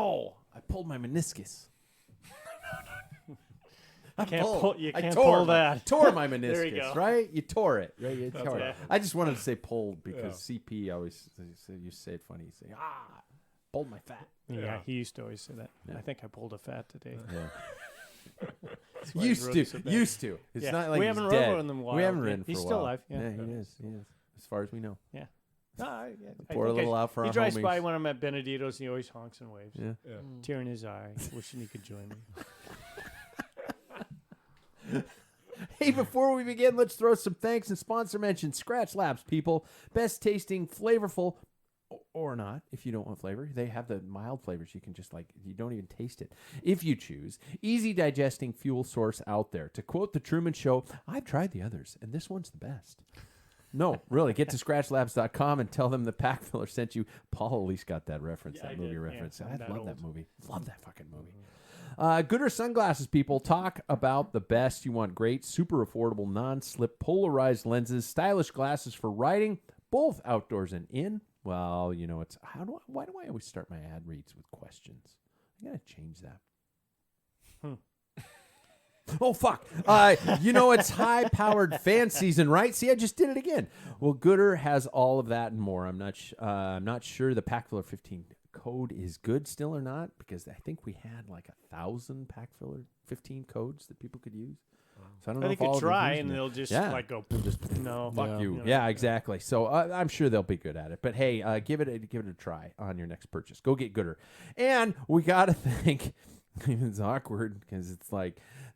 Oh, I pulled my meniscus. You can't pull that. Tore my meniscus, There you go. right? You tore it, right? You tore it. right. I just wanted to say pulled because CP always you say it funny. You say pulled my fat. Yeah, he used to always say that. Yeah. I think I pulled a fat today. Yeah. used to. It's not like we haven't dead. ridden in a while. We haven't ridden for he's a while. still alive. Yeah, he is. As far as we know. Yeah. Pour a little out for our homies. He drives by when I'm at Benedito's and he always honks and waves. Yeah. Tear in his eye, wishing he could join me. Hey, before we begin, let's throw some thanks and sponsor mentions. Scratch Labs, people. Best tasting, flavorful, or not, if you don't want flavor. They have the mild flavors. You can just you don't even taste it. If you choose, easy digesting fuel source out there. To quote The Truman Show, I've tried the others, and this one's the best. No, really. Get to scratchlabs.com and tell them the Packfiller sent you. Paul at least got that reference, that movie reference. I love that movie. Love that fucking movie. Gooder Sunglasses, people. Talk about the best. You want great, super affordable, non-slip, polarized lenses, stylish glasses for riding, both outdoors and in. Well, it's why do I always start my ad reads with questions? I gotta change that. Oh, fuck. It's high-powered fan season, right? See, I just did it again. Well, Gooder has all of that and more. I'm not sure the Packfiller 15 code is good still or not, because I think we had 1,000 Packfiller 15 codes that people could use. So I don't know if they all could of them try use and them. they'll just go, no. Fuck you. Yeah, exactly. So I'm sure they'll be good at it. But hey, give it a try on your next purchase. Go get Gooder. And we got to thank, it's awkward because it's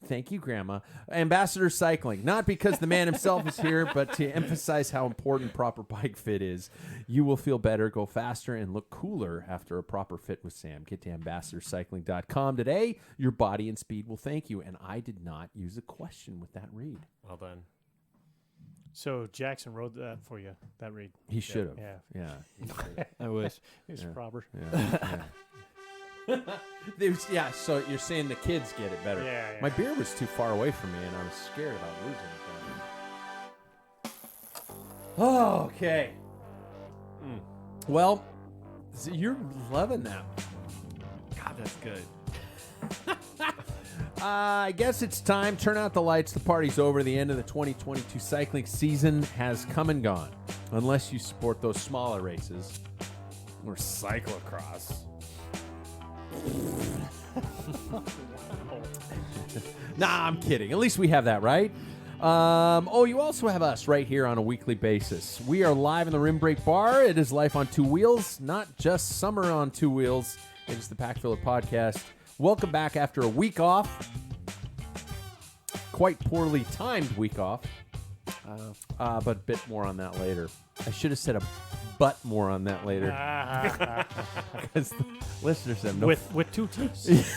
thank you, Grandma. Ambassador Cycling. Not because the man himself is here, but to emphasize how important proper bike fit is. You will feel better, go faster, and look cooler after a proper fit with Sam. Get to ambassadorcycling.com today. Your body and speed will thank you. And I did not use a question with that read. Well done. So Jackson wrote that for you, that read. He should have. Yeah. I wish. It's proper. Yeah. So you're saying the kids get it better. Yeah. My beer was too far away from me, and I was scared about losing it. Oh, okay. Well, so you're loving that. God, that's good. I guess it's time. Turn out the lights. The party's over. The end of the 2022 cycling season has come and gone. Unless you support those smaller races or cyclocross. Nah, I'm kidding. At least we have that, right? You also have us right here on a weekly basis. We are live in the Rim Break Bar. It is life on two wheels, not just summer on two wheels. It is the Packfiller podcast. Welcome back after a week off. Quite poorly timed week off. But a bit more on that later. I should have said but more on that later. Because the listeners have no... With two T's.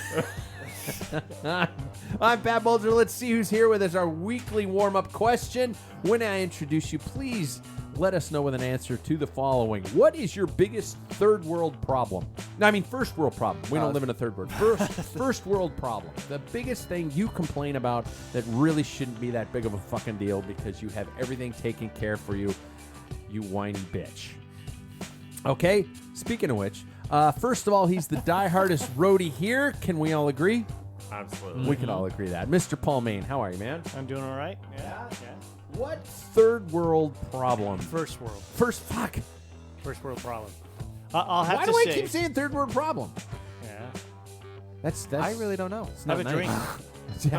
I'm Pat Bulger. Let's see who's here with us. Our weekly warm-up question. When I introduce you, please let us know with an answer to the following. What is your biggest third world problem? No, I mean first world problem. We don't live in a third world. First world problem. The biggest thing you complain about that really shouldn't be that big of a fucking deal because you have everything taken care for you, you whiny bitch. Okay, speaking of which, first of all, he's the diehardest roadie here. Can we all agree? Absolutely. We can all agree that. Mr. Paul Main, how are you, man? I'm doing all right. Yeah. What third world problem? First world. First world problem. I'll have Why to do say. I keep saying third world problem? Yeah. That's I really don't know. it's Have not a nice. drink.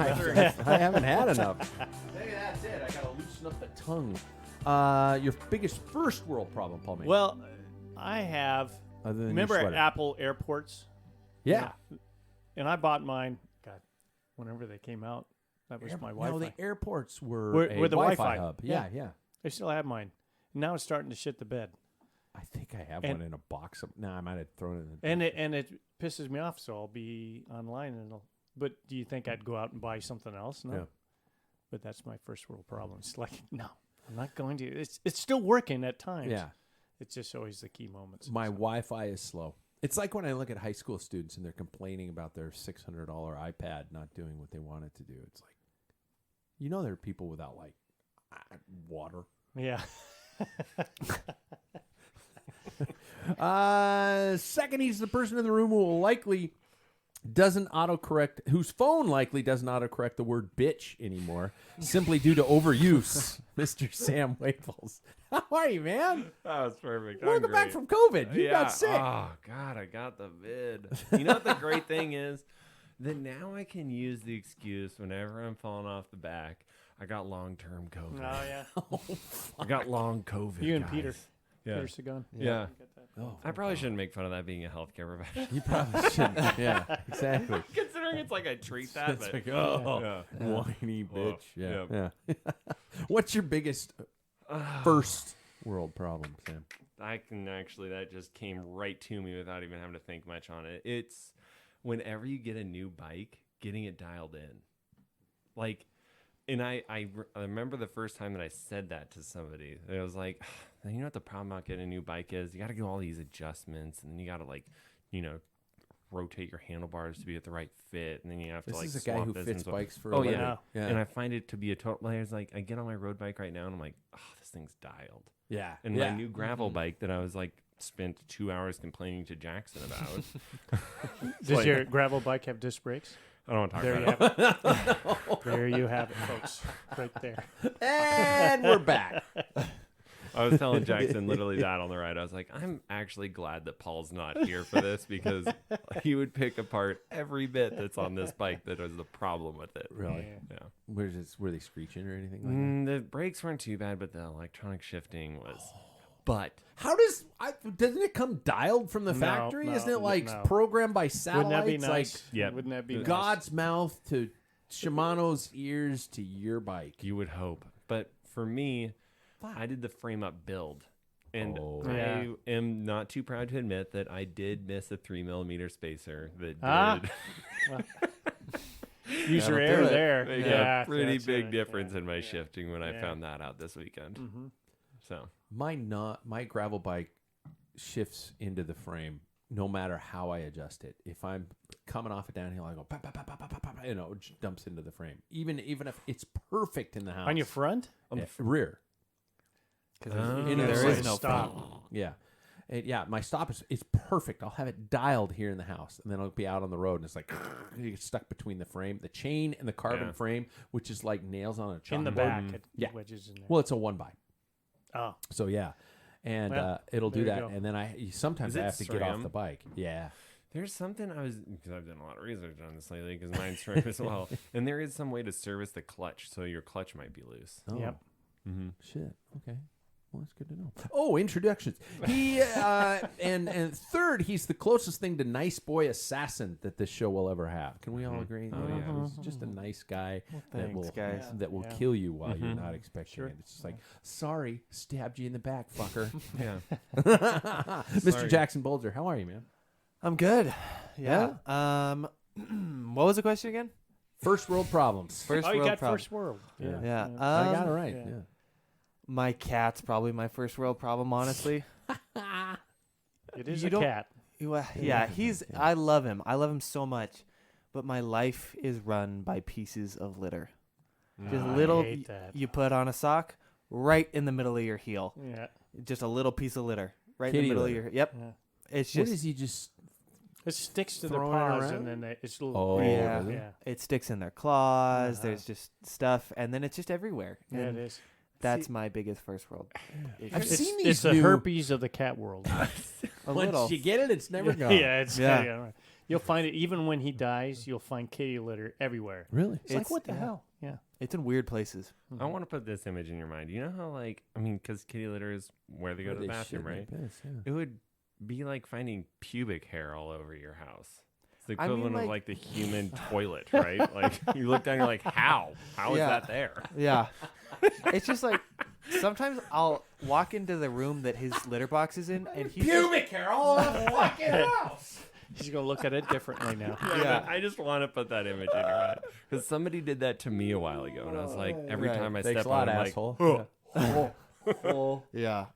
I haven't had enough. Maybe that's it. I gotta loosen up the tongue. Your biggest first world problem, Paul Main. Well, I have. Other than Remember your at sweater. Apple airports? Yeah. And I bought mine. God, whenever they came out, that was my Wi-Fi. No, the airports were Were a the Wi-Fi Wi-Fi. hub. Yeah. Yeah. I still have mine. Now it's starting to shit the bed, I think I have And- one in a box. No, I might have thrown it in. and it pisses me off. So I'll be online and it'll. But do you think I'd go out and buy something else? No. Yeah. But that's my first world problem. It's like no, I'm not going to. It's still working at times. Yeah. It's just always the key moments. My Wi-Fi is slow. It's like when I look at high school students and they're complaining about their $600 iPad not doing what they want it to do. It's like, there are people without water. Yeah. Second, he's the person in the room who will likely doesn't autocorrect, whose phone likely doesn't autocorrect the word bitch anymore, simply due to overuse. Mr. Sam Waples. How are you, man? That was perfect. Welcome back from COVID. You got sick. Oh, God, I got the vid. You know what the great thing is? That now I can use the excuse whenever I'm falling off the back. I got long-term COVID. Oh yeah. I got long COVID. You and guys. Peter. Yeah. Peter Sagan. Yeah. Oh, I probably shouldn't make fun of that being a healthcare professional. you probably shouldn't. Yeah, exactly. Considering it's like I treat that. It's But, like, oh, yeah. whiny bitch. Yeah. Yep. Yeah. What's your biggest first world problem, Sam? I can actually, that just came right to me without even having to think much on it. It's whenever you get a new bike, getting it dialed in. Like, and I remember the first time that I said that to somebody. It was like, you know what the problem about getting a new bike is? You got to do all these adjustments, and then you got to, like, you know, rotate your handlebars to be at the right fit, and then you have to, This like, is a guy swap who this fits and so- bikes for Oh, a living. yeah. Yeah. And I find it to be a total. Like, it's like I get on my road bike right now, and I'm like, oh, this thing's dialed. Yeah. And yeah. my new gravel bike that I was like spent 2 hours complaining to Jackson about. Does your gravel bike have disc brakes? I don't want to talk There you about it. have it. There you have it, folks. Right there. And we're back. I was telling Jackson literally that on the ride. I was like, I'm actually glad that Paul's not here for this because he would pick apart every bit that's on this bike that was the problem with it. Really? Yeah. Were they screeching or anything like that? The brakes weren't too bad, but the electronic shifting was. But How doesn't it come dialed from the factory? no, Isn't it like no. programmed by Wouldn't satellites? that be nice? Like Yeah. Wouldn't that be nice? God's mouth to Shimano's ears to your bike. you would hope. But for me, I did the frame up build. And Oh. I Yeah. am not too proud to admit that I did miss a 3mm spacer that Ah. did Use your That'll air do it. there. make Yeah, a pretty that's big right. difference Yeah. in my Yeah. shifting when I Yeah. found that out this weekend. Mm-hmm. So My gravel bike shifts into the frame no matter how I adjust it. If I'm coming off a downhill, I go pa, pa, pa, pa, pa, pa, pa, it just dumps into the frame. Even if it's perfect in the house. On your front? Yeah, rear. Because You know, there it's is like no stop. front. Yeah. Yeah, my stop it's perfect. I'll have it dialed here in the house, and then I'll be out on the road, and it's like you get stuck between the frame, the chain, and the carbon Yeah. frame, which is like nails on a chalkboard. In the back. It Yeah. wedges in there. Well, it's a 1x. Oh. So yeah, and Well, it'll do there you that, go. and then sometimes Is I it have to get off SRAM? the bike. Yeah. there's something because I've done a lot of research on this lately because mine's SRAM as well. And there is some way to service the clutch, so your clutch might be loose. Oh, Yep. Mm-hmm. shit. Okay. Well, that's good to know. Oh, introductions. He and third, he's the closest thing to nice boy assassin that this show will ever have. Can we all agree? Oh, yeah. He's just a nice guy that thanks, will guys. that will Yeah. kill you while you're not expecting Sure. it. It's just like, sorry, stabbed you in the back, fucker. Yeah. Mr. Sorry. Jackson Bulger, how are you, man? I'm good. Yeah. What was the question again? First world problems. First Oh, you world got problem. first world. Yeah. Yeah. I got it right. yeah. Yeah. My cat's probably my first world problem, honestly. It is You a don't- cat. Yeah, he's. I love him. I love him so much, but my life is run by pieces of litter. Just I little. hate that. You put on a sock right in the middle of your heel. Yeah. Just a little piece of litter right Kitty in the middle litter. of your. Yep. Yeah. It's What just. is he just? It sticks to the Throwing it paws around? and then it's a little. Oh, green. Yeah. really? Yeah. It sticks in their claws. Uh-huh. There's just stuff, and then it's just everywhere. Yeah, it And is. that's my biggest first world. I've It's, seen it's these the new. herpes of the cat world. A Once little. you get it, it's never gone. yeah, it's Yeah. yeah. You'll find it even when he dies. You'll find kitty litter everywhere. Really? It's like It's- what the yeah. hell? Yeah. It's in weird places. I want to put this image in your mind. You know how, like, I mean, because kitty litter is where they go to the bathroom, right? It would be like finding pubic hair all over your house. It's the I mean, equivalent of like- like the human toilet, right? Like you look down, you're like, how? How is Yeah. that there? Yeah. It's just like sometimes I'll walk into the room that his litter box is in, and he's just- Pubic hair all over the fucking house. He's gonna look at it differently now. Yeah. I just want to put that image in your head because somebody did that to me a while ago, and I was like, every Right. time I Thanks step a lot, on, I'm asshole. yeah.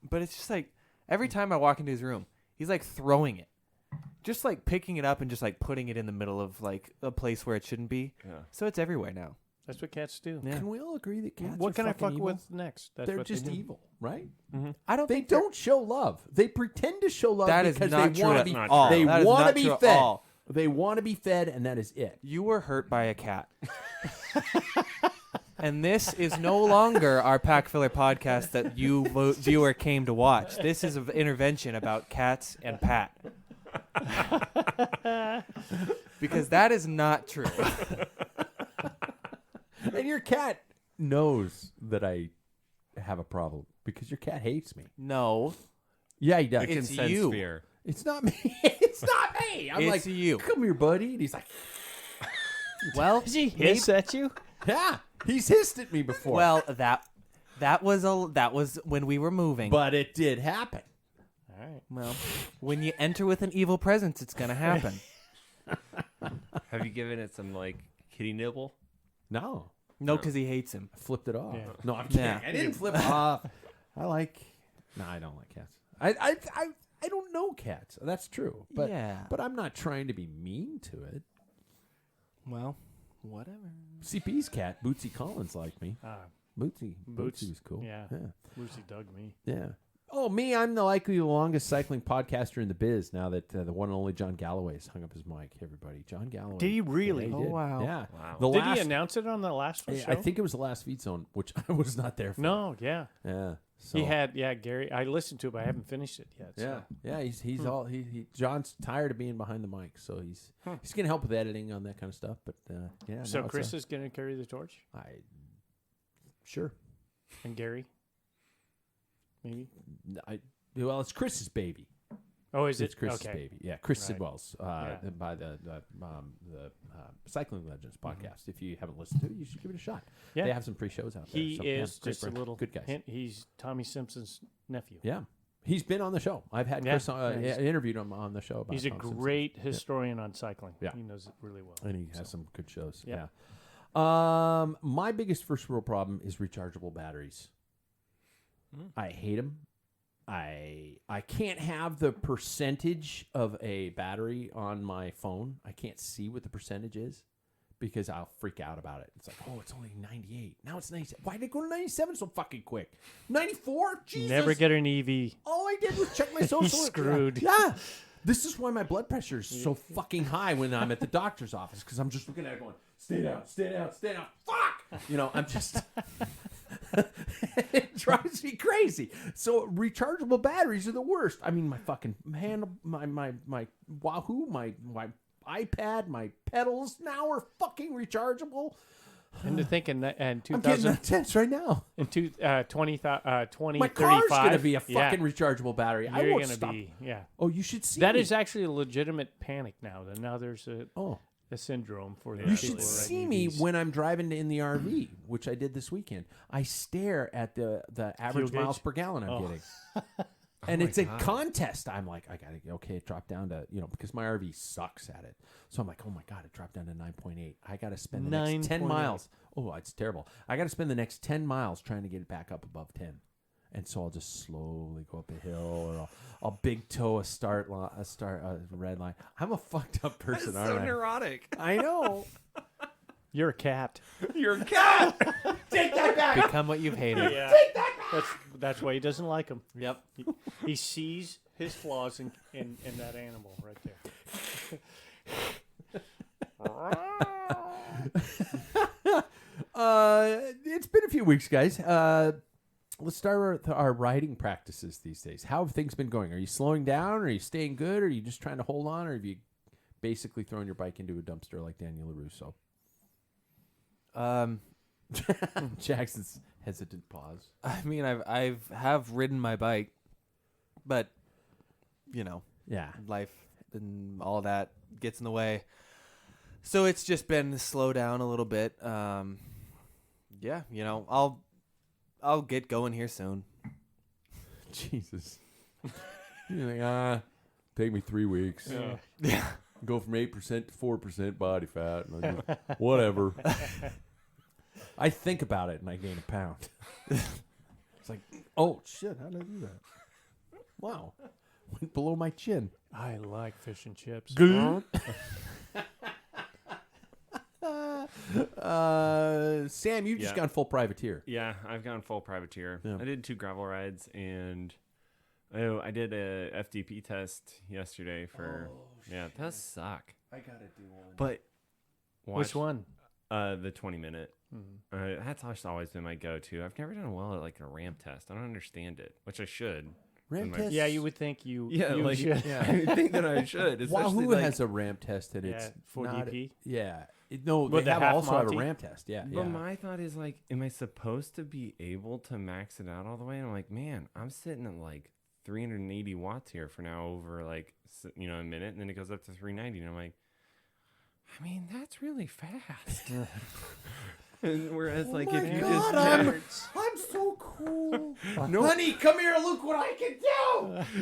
But it's just like every time I walk into his room, he's like throwing it, just like picking it up and just like putting it in the middle of like a place where it shouldn't be. Yeah. So it's everywhere now. That's what cats do. Yeah. Can we all agree that cats What are can I fucking fuck evil? with next? That's They're what just they do. evil, right? I don't They think they're- don't show love. They pretend to show love That is because not they true want to at be. not all. They That is want to not be true at fed. all. They want to be fed, and that is it. You were hurt by a cat. And this is no longer our Packfiller podcast that you viewer came to watch. This is an intervention about cats and Pat. Because that is not true. And your cat knows that I have a problem because your cat hates me. No. Yeah, he does. The It's consent you. sphere. It's not me. It's not me. I'm It's like, you. come here, buddy. And he's like, Well, Does he hiss at you? yeah. He's hissed at me before. well, that was when we were moving. but it did happen. All right. well, when you enter with an evil presence, it's gonna happen. Have you given it some like kitty nibble? No, No, because he hates him. I flipped it off. Yeah. No, I'm kidding. Yeah. I didn't flip it off. I like. No, I don't like cats. I don't know cats. That's true. But Yeah. But I'm not trying to be mean to it. Well, whatever. CP's cat, Bootsy Collins, liked me. Bootsy Boots. was cool. Yeah. Yeah. Lucy dug me. Yeah. Oh, me, I'm the likely the longest cycling podcaster in the biz now that the one and only John Galloway has hung up his mic. Everybody. John Galloway. Did he really? Yeah, Oh, did. wow. Yeah. Wow. The Did last, he announce it on the last show? I think it was the last Feed Zone, which I was not there for. No, yeah. Yeah. So, He had, Gary. I listened to it, but I haven't finished it yet. Yeah. So. Yeah. He's all, he John's tired of being behind the mic. So he's going to help with editing on that kind of stuff. But yeah. So no, it's Chris is going to carry the torch? Sure. And Gary? Maybe? Well, it's Chris's baby. Oh, is It's it? Chris's Okay. baby. Yeah, Chris Right. Sidwell's Yeah. by the Cycling Legends podcast. If you haven't listened to it, you should give it a shot. Yeah. They have some pre-shows out there. He So, yeah, is great just a friend. little good guys. hint. He's Tommy Simpson's nephew. Yeah, he's been on the show. I've had Yeah. Chris Yeah, he's- interviewed him on the show. About He's a Tom Simpson. great historian on cycling. Yeah. He knows it really well. and he has some good shows. Yeah. Yeah. My biggest first world problem is rechargeable batteries. I hate them. I can't have the percentage of a battery on my phone. I can't see what the percentage is because I'll freak out about it. It's like, oh, it's only 98. Now it's 97. Why did it go to 97 so fucking quick? 94? Jesus. Never get an EV. All I did was check my social. He's screwed. Yeah. This is why my blood pressure is so fucking high when I'm at the doctor's office because I'm just looking at it going, stay down, stay down, stay down. Fuck! You know, I'm just... It drives me crazy. So rechargeable batteries are the worst. I mean, my fucking hand, my Wahoo, my iPad, my pedals now are fucking rechargeable. And to think in that, and I'm getting 2000 that tense right now. in 2035. My car's gonna be a fucking rechargeable battery. I You're won't gonna stop. be, yeah. Oh, you should see. That me. is actually a legitimate panic now. That now there's a syndrome for the You people should who ride see me EVs. when I'm driving in the RV, which I did this weekend. I stare at the average Fuel miles gauge? per gallon I'm Oh. getting. And it's a contest. I'm like, I gotta it dropped down to because my RV sucks at it. So I'm like, oh my god, it dropped down to 9.8. I gotta spend the next 10 9.8. miles. Oh, it's terrible. I gotta spend the next 10 miles trying to get it back up above 10. And so I'll just slowly go up a hill, or I'll big toe a red line. I'm a fucked up person, That's aren't so I? neurotic. I know. You're a cat. You're a cat. Take that back. Become what you've hated. Yeah. That's why he doesn't like him. Yep. He sees his flaws in that animal right there. It's been a few weeks, guys. Let's start with our riding practices these days. How have things been going? Are you slowing down? Are you staying good? Or are you just trying to hold on? Or have you basically thrown your bike into a dumpster like Daniel LaRusso? Jackson's hesitant pause. I mean, I've ridden my bike, but Yeah. life and all that gets in the way. So it's just been slow down a little bit. Yeah, I'll get going here soon. Jesus. You're like, take me 3 weeks. Yeah. Yeah. Go from 8% to 4% body fat. And I just, whatever. I think about it and I gain a pound. It's like, oh, shit, how did I do that? Wow. Went below my chin. I like fish and chips. Sam, you've just Yeah. gone full privateer. Yeah, I've gone full privateer. Yeah. I did 2 gravel rides, and I did a FDP test yesterday for. Yeah, it does suck. I gotta do one. But Which one? The 20-minute. Mhm. That's always been my go-to. I've never done well at like a ramp test. I don't understand it, which I should. Ramp my- test? Yeah, you would think you. Yeah, you like should. I think that I should. Especially Wahoo like, has a ramp test and it's Yeah, for not, DP? Yeah. No, With they the half also have a Monty? ramp test. Yeah. But yeah. my thought is like, am I supposed to be able to max it out all the way? And I'm like, man, I'm sitting at like 380 watts here for now over like a minute, and then it goes up to 390, and I'm like, I mean, that's really fast. And whereas like if you just I'm so cool. No. Honey, come here. Look what I can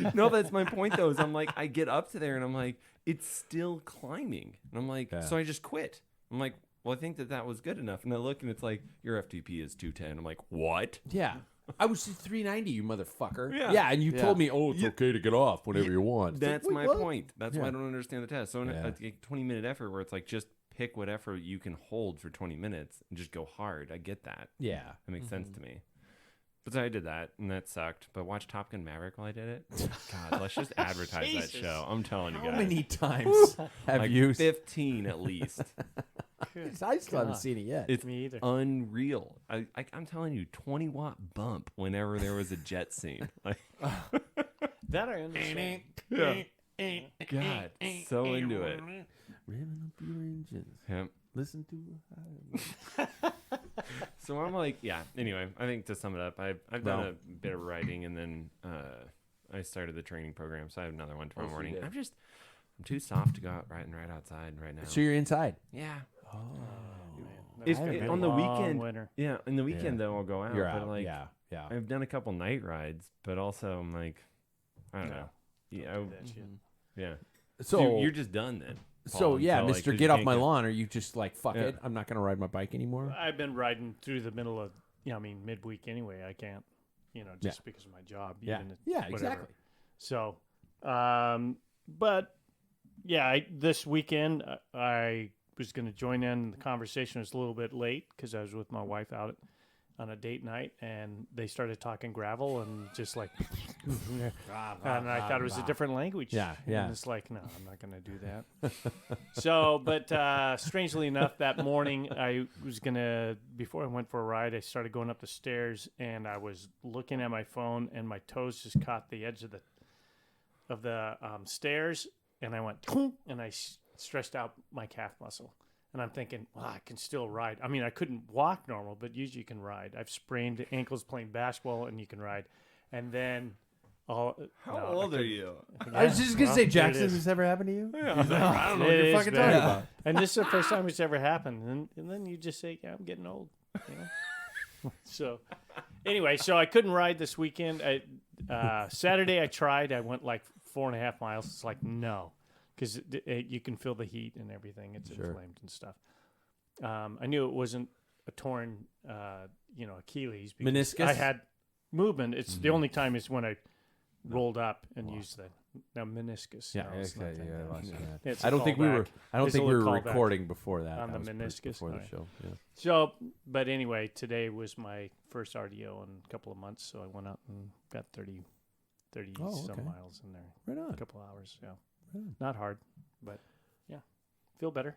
do. no, that's my point though. Is I'm like, I get up to there and I'm like, it's still climbing, and I'm like, Yeah. so I just quit. I'm like, well, I think that was good enough, and I look and it's like your FTP is 210. I'm like, what? Yeah. I was at 390, you motherfucker. Yeah. Yeah, and you Yeah. told me, oh, it's okay to get off whenever you want. It's like, That's wait, my what? point. That's why Yeah. I don't understand the test. So Yeah. a 20-minute effort where it's like just pick what effort you can hold for 20 minutes and just go hard. I get that. Yeah. That makes sense to me. But so I did that, and that sucked. But watch Top Gun Maverick while I did it. God, let's just advertise that Jesus. show. I'm telling you How guys. many times have like you? 15 at least. I still haven't God. seen it yet. It's Me either. unreal. I'm telling you, 20-watt bump whenever there was a jet scene. Like, That I understand. yeah. God, so into it. Revving up your engines. Yeah. Listen to. So I'm like, yeah. Anyway, I think to sum it up, I've done a bit of writing, and then I started the training program, so I have another one tomorrow so you morning. did. I'm too soft to go out right outside right now. So you're inside. Yeah. Oh. If I haven't been on the Long weekend, winter. yeah, in the weekend though I'll go out. You're but out. like, yeah. Yeah. I've done a couple night rides, but also I'm like, I don't No. know. Yeah, Don't do that shit. yeah. So So you're just done then. So Paul, yeah, until, like, Mister, 'cause get you off can't my get- lawn. Are you just like fuck Yeah. it? I'm not gonna ride my bike anymore. I've been riding through the middle of, midweek anyway. I can't, just because of my job. Yeah. Even Yeah. whatever. Exactly. So, but yeah, this weekend I was going to join in. The conversation was a little bit late because I was with my wife out on a date night, and they started talking gravel and just like, and I thought it was a different language. Yeah, yeah. And it's like, no, I'm not going to do that. So, but strangely enough, that morning I was gonna, before I went for a ride, I started going up the stairs, and I was looking at my phone, and my toes just caught the edge of the stairs, and I went, and I stretched out my calf muscle. And I'm thinking, well, I can still ride. I mean, I couldn't walk normal, but usually you can ride. I've sprained ankles playing basketball, and you can ride. And then, How old are you? I was just gonna say, there it Jackson, is. has this ever happened to you? Yeah, I was like, I don't know what It you're is fucking bad. talking about. And this is the first time it's ever happened. And then you just say, yeah, I'm getting old. So anyway, so I couldn't ride this weekend. Saturday I tried. I went like 4.5 miles. It's like, no, because you can feel the heat and everything. It's Sure. inflamed and stuff. I knew it wasn't a torn, Achilles. Because Meniscus? I had movement. It's the only time is when I rolled up and used the meniscus. Yeah. No, it's Okay. nothing. Yeah. I lost you on that. It's a I don't think we were. callback. I don't It's think a we were little callback recording before that. on That the was meniscus. before the Alright. show. Yeah. So, but anyway, today was my first RDO in a couple of months, so I went out and got 30 Oh, some okay. miles in there. Right A on. couple hours, yeah. Right on. Not hard, but yeah. Feel better.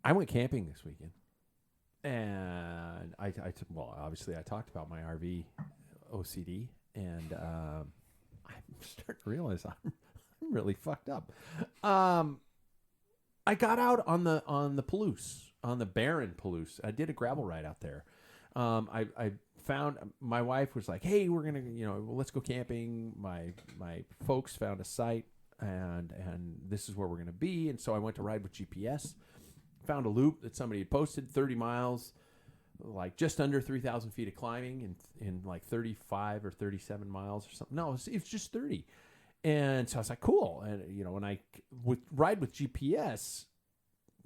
I went camping this weekend, and well, obviously I talked about my RV OCD, and I'm starting to realize I'm really fucked up. I got out on the Palouse, on the barren Palouse. I did a gravel ride out there. I found, my wife was like, "Hey, we're gonna, let's go camping." My folks found a site, and this is where we're gonna be. And so I went to ride with GPS. Found a loop that somebody had posted, 30 miles, like just under 3,000 feet of climbing in like 35 or 37 miles or something. No, it's just 30. And so I was like, cool. And, when I ride with GPS,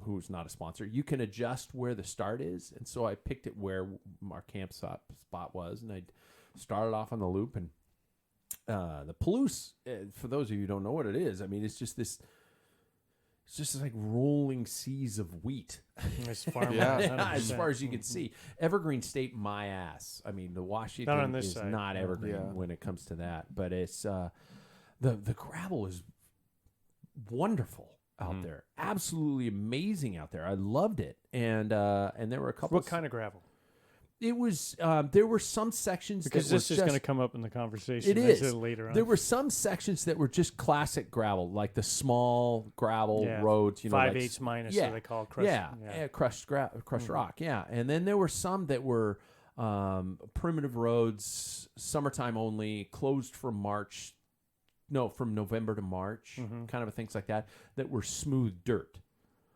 who's not a sponsor, you can adjust where the start is. And so I picked it where our camp spot was, and I started off on the loop. And the Palouse, for those of you who don't know what it is, I mean, it's just this it's just like rolling seas of wheat. It's farmland, Yeah. As 100%. far as you can see. Evergreen State, my ass. I mean, the Washington on this is side. not Yeah. evergreen Yeah. when it comes to that. But it's the gravel is wonderful out there. Absolutely amazing out there. I loved it. And there were a couple What kind of gravel? it was there were some sections Because that this were is just, going to come up in the conversation. it I is said later on. There were some sections that were just classic gravel, like the small gravel Yeah, roads, you know, like 5/8 minus, yeah, so they call it crushed. crushed rock, yeah. And then there were some that were primitive roads, summertime only, closed from November to March, kind of things like that were smooth dirt.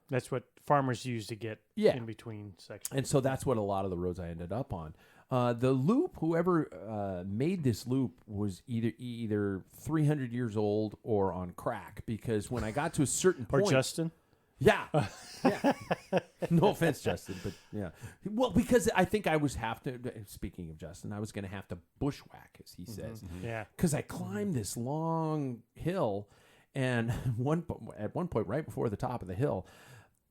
That's what farmers use to get Yeah. in between sections. And so that's what a lot of the roads I ended up on. The loop, whoever made this loop was either 300 years old or on crack, because when I got to a certain Or point, Justin. yeah, yeah. No offense, Justin, but yeah. Well, because I think I was speaking of Justin, I was going to have to bushwhack, as he says, Yeah. because I climbed this long hill, and at one point, right before the top of the hill,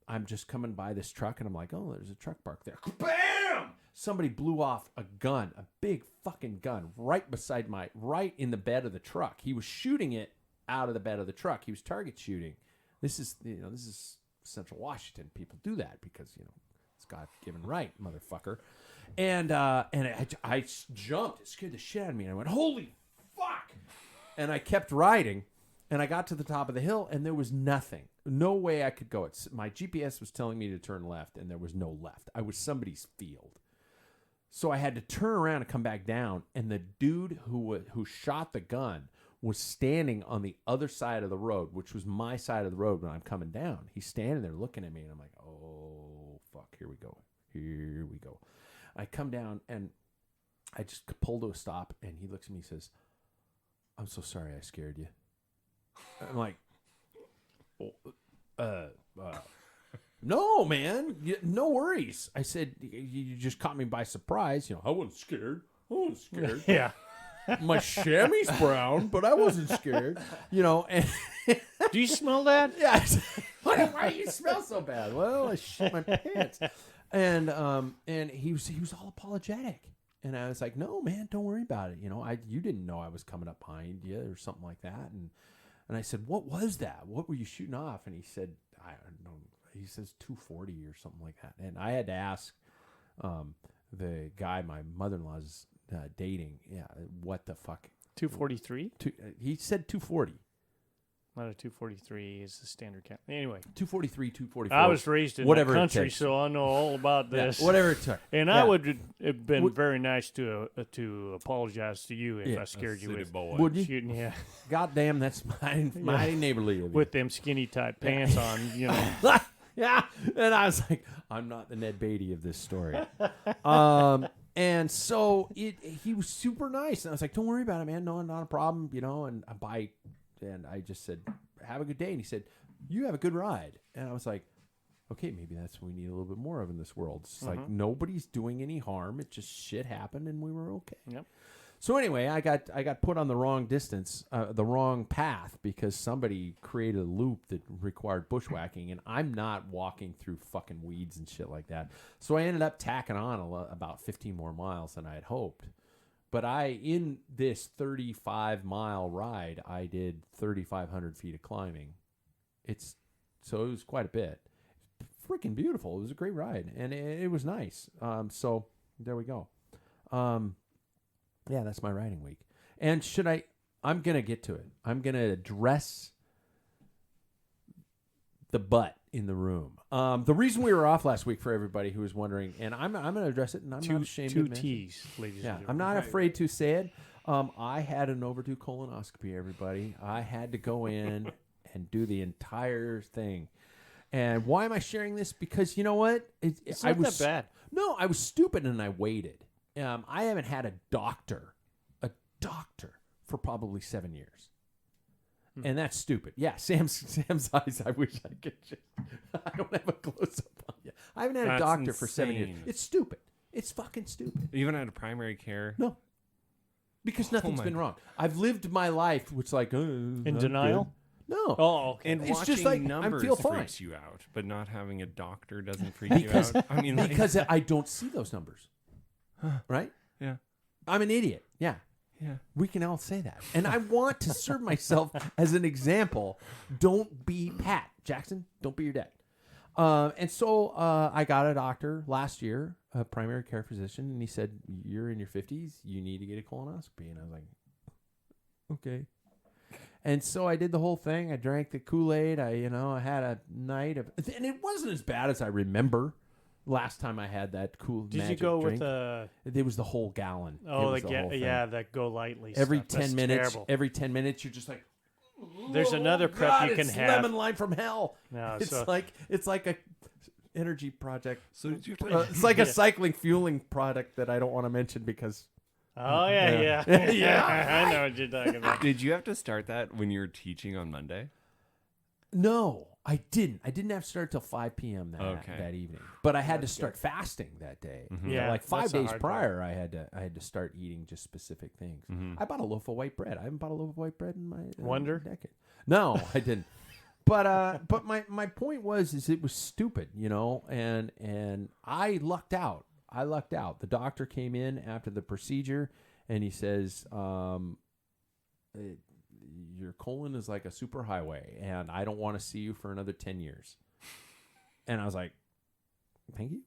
I'm just coming by this truck, and I'm like, oh, there's a truck parked there. Bam! Somebody blew off a gun, a big fucking gun, right in the bed of the truck. He was shooting it out of the bed of the truck. He was target shooting. This is Central Washington. People do that because, it's God-given right, motherfucker. And I jumped. It scared the shit out of me. And I went, holy fuck! And I kept riding. And I got to the top of the hill, and there was nothing. No way I could go. My GPS was telling me to turn left, and there was no left. I was somebody's field. So I had to turn around and come back down, and the dude who shot the gun was standing on the other side of the road, which was my side of the road when I'm coming down. He's standing there looking at me, and I'm like, oh, fuck, here we go. Here we go. I come down, and I just pull to a stop, and he looks at me and says, I'm so sorry I scared you. I'm like, no, man, no worries. I said, you just caught me by surprise. I wasn't scared. Yeah. My chamois brown, but I wasn't scared. And Do you smell that? yeah, I said, why do you smell so bad? Well, I shit my pants. And he was all apologetic. And I was like, no, man, don't worry about it. You didn't know I was coming up behind you or something like that. And I said, what was that? What were you shooting off? And he said, I don't know. He says 240 or something like that. And I had to ask the guy my mother-in-law's dating, what the fuck? 243? He said 240. Not a 243 is the standard count. Anyway. 243, 244. I was raised in whatever the it country, takes. so I know all about this. Yeah, whatever it took. And Yeah. I would have been very nice to apologize to you if Yeah. I scared you with boy. Would you? shooting, yeah, God damn, that's mighty neighborly of you. with them skinny tight pants on, Yeah. And I was like, I'm not the Ned Beatty of this story. And so he was super nice. And I was like, don't worry about it, man. No, not a problem, And I just said, have a good day. And he said, you have a good ride. And I was like, okay, maybe that's what we need a little bit more of in this world. It's like nobody's doing any harm. It just shit happened and we were okay. Yep. So anyway, I got put on the wrong the wrong path, because somebody created a loop that required bushwhacking, and I'm not walking through fucking weeds and shit like that. So I ended up tacking on about 15 more miles than I had hoped. But in this 35-mile ride, I did 3,500 feet of climbing. So it was quite a bit. Freaking beautiful. It was a great ride, and it was nice. So there we go. Yeah, that's my riding week. And I'm going to get to it. I'm going to address the butt in the room. The reason we were off last week, for everybody who was wondering, and I'm going to address it, and I'm not ashamed to two admit it. T's, ladies Yeah, and I'm gentlemen. not afraid to say it. I had an overdue colonoscopy, everybody. I had to go in and do the entire thing. And why am I sharing this? Because you know what? It's not that bad. No, I was stupid and I waited. I haven't had a doctor for probably 7 years. And that's stupid. Yeah, Sam's eyes, I wish I could I don't have a close-up on you. I haven't had a That's doctor for 7 years. insane. It's stupid. It's fucking stupid. You even had a primary care? No. Because nothing's my been wrong. I've lived my life, which like... In denial? No. Oh, okay. And It's watching just like, I numbers feel fine. freaks you out, but not having a doctor doesn't freak Because- you out. I mean, like, Because I don't see those numbers. Right? yeah, I'm an idiot. Yeah. yeah. We can all say that. And I want to serve myself as an example. Don't be Pat. Jackson, don't be your dad. And so I got a doctor last year, a primary care physician, and he said, you're in your 50s. You need to get a colonoscopy. And I was like, okay. And so I did the whole thing. I drank the Kool-Aid. I had a night of, and it wasn't as bad as I remember last time I had that cool Did you magic go drink. with a? It was the whole gallon. Oh, It was the whole thing. that go lightly. Every stuff. 10 That's minutes, terrible. every 10 minutes, you're just like, There's "Oh, another prep God, you can it's have. lemon lime from hell. No, It's so like a energy project. So did you? It's like a Yeah. cycling fueling product that I don't want to mention because oh yeah. Yeah. I know what you're talking about. Did you have to start that when you were teaching on Monday? no, I didn't. I didn't have to start till 5 p.m. Okay. that evening. But I had That's to start fasting that day. Mhm. You know, Yeah, like 5 that's the days hard prior, I had to start eating just specific things. Mhm. I bought a loaf of white bread. I haven't bought a loaf of white bread in my Wonder? decade. No, I didn't. But my point is it was stupid, and I lucked out. The doctor came in after the procedure, and he says, your colon is like a superhighway, and I don't want to see you for another 10 years. And I was like, thank you.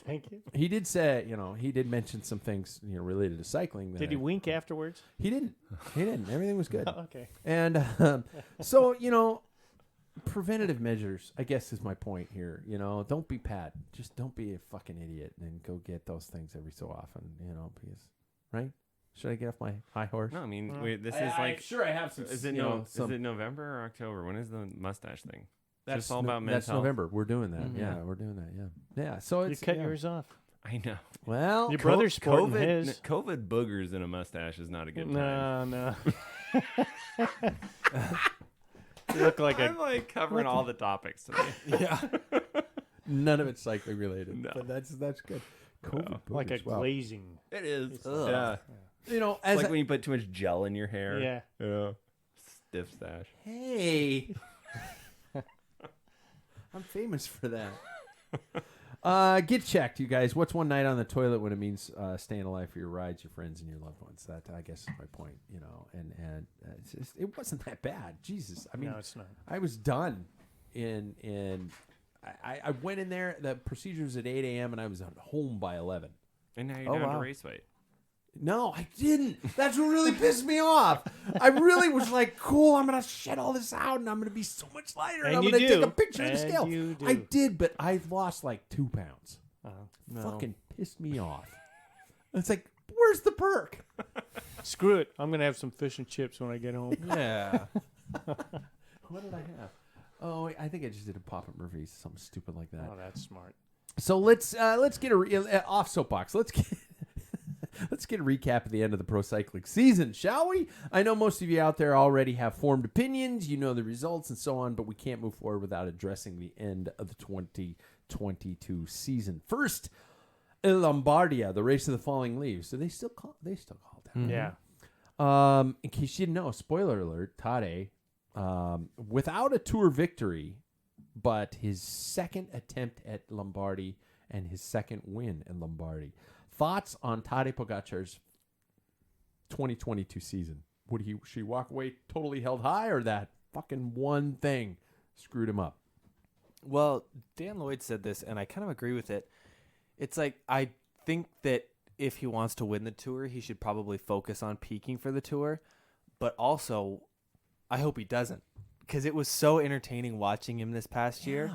Thank you. He did say, he did mention some things, related to cycling. Did he wink afterwards? He didn't. Everything was good. Oh, okay. And so, preventative measures, I guess, is my point here. Don't be Pat. Just don't be a fucking idiot and go get those things every so often, because, right? Should I get off my high horse? No, I mean, Mm. wait, this is like. sure I have some. Is it is it November or October? When is the mustache thing? That's just all about men's That's health? November. We're doing that. Mhm. Yeah, we're doing that. Yeah. Yeah. So You it's cut yeah. yours off. I know. Well, Your brother's sporting COVID, his. COVID boogers in a mustache is not a good time. No. You look like I'm a. like covering all the topics today. yeah. None of it's cycling related. No. But that's good. COVID Like a boogers, wow. glazing. It is. Ugh. Yeah. As It's like when you put too much gel in your hair. Yeah. Yeah. Stiff stash. hey, I'm famous for that. Get checked, you guys. What's one night on the toilet when it means staying alive for your rides, your friends, and your loved ones? That, I guess, is my point. And it's just, it wasn't that bad. Jesus, I mean, No, it's not. I was done. I went in there. The procedure was at 8 a.m. and I was home by 11. And now you're Oh, down wow. to race weight. No, I didn't. That's what really pissed me off. I really was like, cool, I'm going to shed all this out and I'm going to be so much lighter. And And I'm you going to take do. a picture of the And scale. you do. I did, but I lost like 2 pounds. No. Fucking pissed me off. It's like, where's the perk? Screw it. I'm gonna have some fish and chips when I get home. Yeah. What did I have? Oh, I think I just did a Pop at Murphy's, something stupid like that. Oh, that's smart. So let's get off soapbox. Let's get a recap at the end of the pro cycling season, shall we? I know most of you out there already have formed opinions. You know the results and so on, but we can't move forward without addressing the end of the 2022 season. First, Lombardia, the race of the falling leaves. So they still call that. Yeah. In case you didn't know, spoiler alert, Tade, without a Tour victory, but his second attempt at Lombardy and his second win in Lombardy. Thoughts on Tadej Pogacar's 2022 season? Would she walk away totally held high, or that fucking one thing screwed him up? Well, Dan Lloyd said this, and I kind of agree with it. It's like, I think that if he wants to win the Tour, he should probably focus on peaking for the Tour. But also, I hope he doesn't, because it was so entertaining watching him this past year.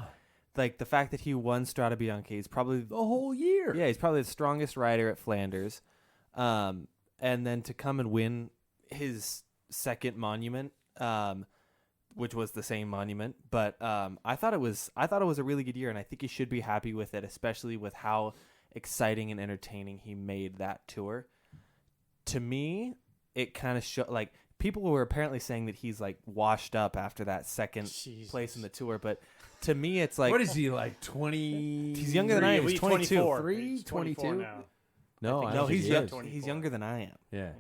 Like, the fact that he won Strade Bianche is probably The whole year. Yeah, he's probably the strongest rider at Flanders. And then to come and win his second monument, which was the same monument. But I thought it was a really good year, and I think he should be happy with it, especially with how exciting and entertaining he made that Tour. To me, it kind of showed, like, people were apparently saying that he's like washed up after that second Jesus. place in the Tour, but to me it's like, What is he, like 20? He's younger than I am. He's 22. 24. Three? He's 24 22? now. No, think I no, don't think he's he young, is. 24. he's younger than I am. Yeah.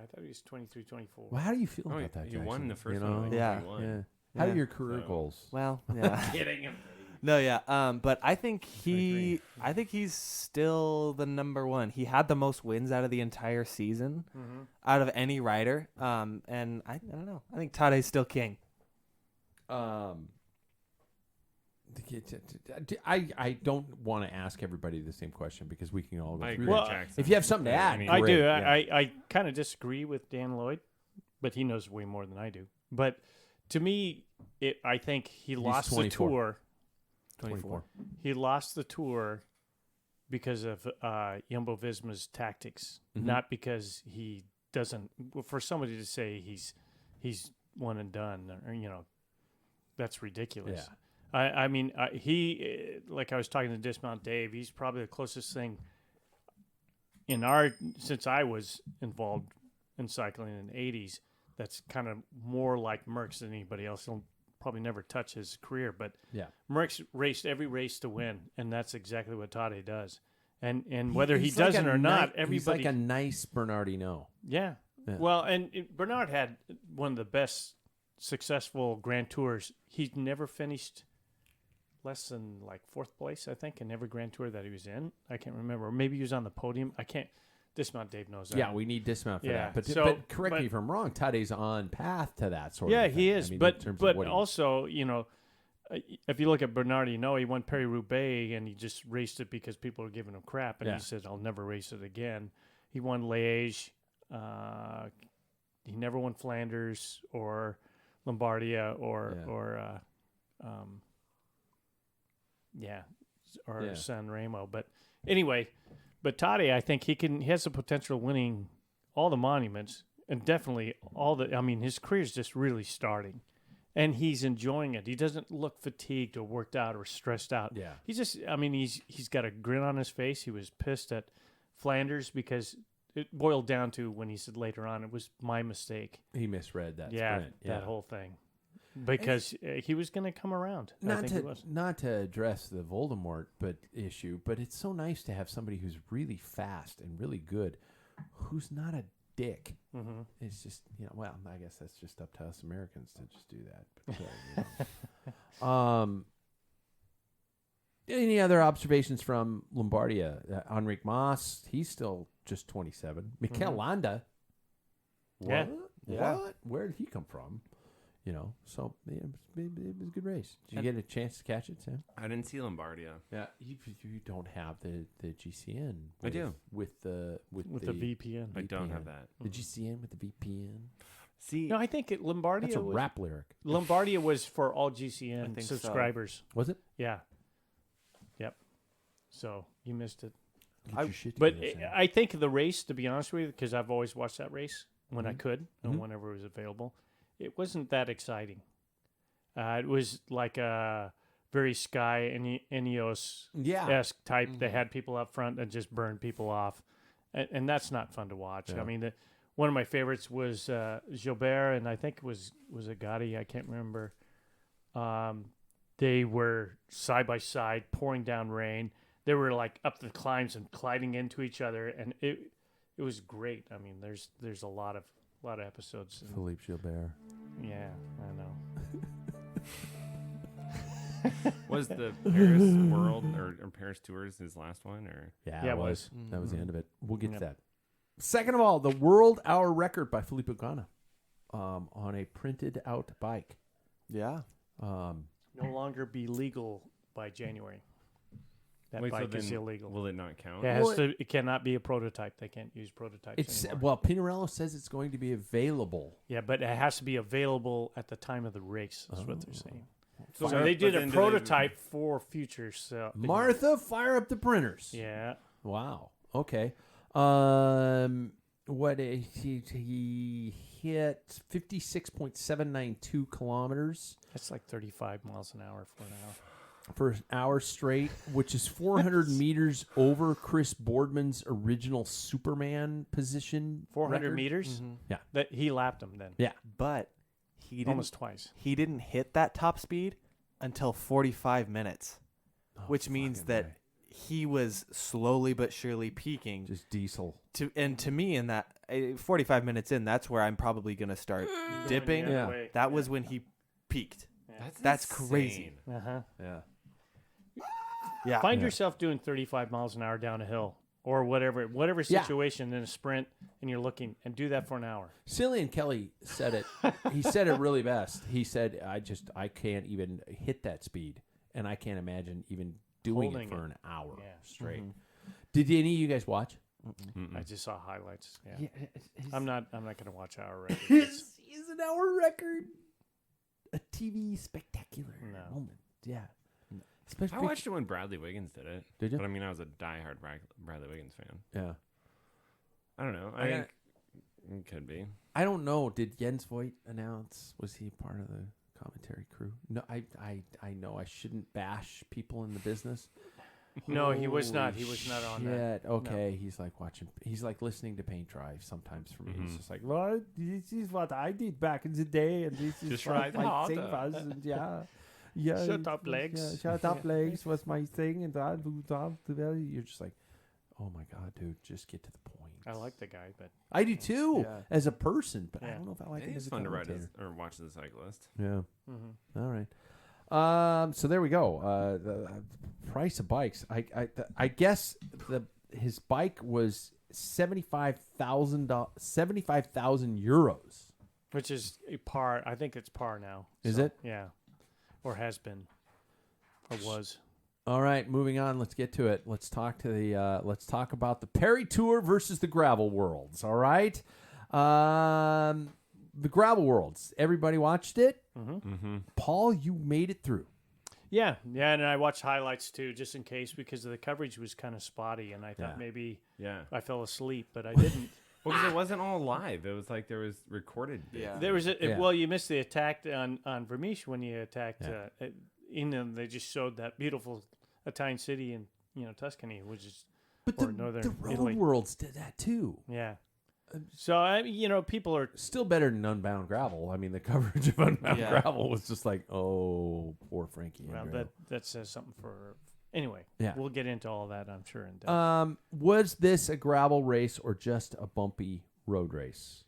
I thought he was 23, 24. Well, how do you feel Oh, about that? he won Jackson? the first You one, know? I think Yeah. he won. Yeah. How Yeah. are your career So- goals? Well, yeah. Kidding him. No, yeah. But I think 23. I think he's still the number one. He had the most wins out of the entire season, Mm-hmm. out of any rider. And I don't know. I think Tade's still king. I don't want to ask everybody the same question because we can all go I through agree, that. Well, Jackson. If you have something to Yeah, add, mean, I great, do. yeah. I kind of disagree with Dan Lloyd, but he knows way more than I do. But to me, I think he lost the 24. tour. 24. He lost the tour because of Jumbo Visma's tactics, Mhm. not because he doesn't. Well, for somebody to say he's one and done, or that's ridiculous. Yeah. I mean, he like I was talking to Dismount Dave. He's probably the closest thing since I was involved in cycling in the '80s. That's kind of more like Merckx than anybody else. He'll probably never touch his career, but Yeah. Merckx raced every race to win, and that's exactly what Tade does. And whether he He's like doesn't a or not, He's everybody, like a nice Bernardino. yeah. Yeah. Well, and Bernard had one of the best successful Grand Tours. He's never finished less than like fourth place, I think, in every Grand Tour that he was in. I can't remember. Or maybe he was on the podium. I can't. Dismount Dave knows that. Yeah, we need dismount for Yeah, that. But, so- but correct but- me if I'm wrong. Tade's on path to that sort Yeah, of thing. he is. I mean, in but terms of what he- also, if you look at Bernardino, he won Paris-Roubaix and he just raced it because people were giving him crap. And Yeah. he said, I'll never race it again. He won Liège. He never won Flanders or Lombardia or Yeah. San Remo. But anyway, Tade, I think he has the potential of winning all the monuments and definitely his career's just really starting. And he's enjoying it. He doesn't look fatigued or worked out or stressed out. Yeah. He's just, he's got a grin on his face. He was pissed at Flanders because it boiled down to when he said later on, it was my mistake. he misread that Yeah, sprint. that whole thing. Because he was going to come around. I think he was. Not to address the Voldemort issue, but it's so nice to have somebody who's really fast and really good, who's not a dick. Mm-hmm. It's just well, I guess that's just up to us Americans to just do that. But, any other observations from Lombardia? Enric Mas, he's still just 27. Mikel Mhm. Landa, Yeah. what? Yeah. What? Where did he come from? So it was a good race. Did you get a chance to catch it, Sam? I didn't see Lombardia. Yeah, you don't have the GCN. I do. with the VPN. I don't VPN. have that. The GCN with the VPN. See, No, I think That's Lombardia a rap lyric. Lombardia was for all I GCN think so. subscribers. Was it? Yeah. Yep. So you missed it. Get your shit But together, Sam. I think the race, to be honest with you, because I've always watched that race when I Mhm. could and Mhm. whenever it was available, it wasn't that exciting. It was like a very Sky Ineos Yeah. esque type. They had people up front that just burned people off, and that's not fun to watch. Yeah. I mean, one of my favorites was Gilbert, and I think it was a Gotti. I can't remember. They were side by side, pouring down rain. They were like up the climbs and colliding into each other, and it was great. I mean, there's a lot of episodes. And, Philippe Gilbert. yeah, I know. was the Paris World or Paris Tours his last one? Or Yeah, Yeah, it it was. That was the Mhm. end of it. We'll get Yep. to that. Second of all, the world hour record by Filippo Ganna on a printed out bike. Yeah. No longer be legal by January. That Wait, so bike is then illegal. will it not count? Yeah, Well, it cannot be a prototype. They can't use prototypes It's anymore. Pinarello says it's going to be available. Yeah, but it has to be available at the time of the race. That's what they're Oh. saying. So So what- they did but a then do prototype for future. So Martha, fire up the printers. Yeah. Wow. Okay. What he hit 56.792 kilometers That's like 35 miles an hour for an hour. for an hour straight, which is 400 meters over Chris Boardman's original Superman position. 400 record. meters? Mhm. That he lapped him then. Yeah. But he didn't. Almost twice. He didn't hit that top speed until 45 minutes, Oh, which means fucking that right. he was slowly but surely peaking. Just diesel. To me, in that 45 minutes in, that's where I'm probably gonna start dipping. Going the Yeah. other way. That was when he peaked. That's crazy. Uh-huh. Yeah. Yeah. Find yourself doing 35 miles an hour down a hill or whatever Yeah. situation in a sprint, and you're looking, and do that for an hour. Cillian Kelly said it. He said it really best. He said, I can't even hit that speed, and I can't imagine even doing Holding it for it. an hour Yeah. straight. Did any of you guys watch? I just saw highlights. Yeah. Yeah, I'm not going to watch our record. Is an hour record a TV spectacular No. moment? Yeah. Especially I watched it when Bradley Wiggins did it. Did you? But I mean, I was a diehard Bradley Wiggins fan. Yeah. I don't know. I I got- think it could be. I don't know. Did Jens Voigt announce? Was he part of the commentary crew? No, I know I shouldn't bash people in the business. No, he was not. He was not on that. Shit. Okay, he's like watching. He's like listening to paint dry sometimes for me. Mm-hmm. He's just like, well, this is what I did back in the day, and this is Just what right my thing harder. was, and yeah. Shut up, legs. Yeah, shut up, legs was my thing, and you're just like, oh my god, dude, just get to the point. I like the guy, but I do too, Yeah. as a person, but I Yeah. don't know if I like him It's as a fun to ride commentator. or watch the cyclist. Yeah. mm-hmm. All right. So there we go. The price of bikes. I guess his bike was €75,000. which is a par. I think it's par now. Is So, it? Yeah, or has been, or was. All right, moving on. Let's get to it. Let's talk to the. Let's talk about the Perry Tour versus the Gravel Worlds. All right. The Gravel Worlds. Everybody watched it. Mm-hmm. Paul, you made it through. Yeah, and I watched highlights too, just in case, because the coverage was kind of spotty, and I thought Yeah. maybe Yeah. I fell asleep, but I didn't. Well, because it wasn't all live. It was like there was recorded. bits. Yeah. There was Yeah. well, you missed the attack on Vermeesh when you attacked. Yeah. In them, they just showed that beautiful Italian city in Tuscany, which is But or the northern Road Italy. Worlds did that too. Yeah. So people are Still better than Unbound Gravel. I mean, the coverage of Unbound Yeah. Gravel was just like, oh, poor Frankie. well, Andreu. that says something for. Anyway, Yeah. we'll get into all that, I'm sure. In depth. Was this a gravel race or just a bumpy road race?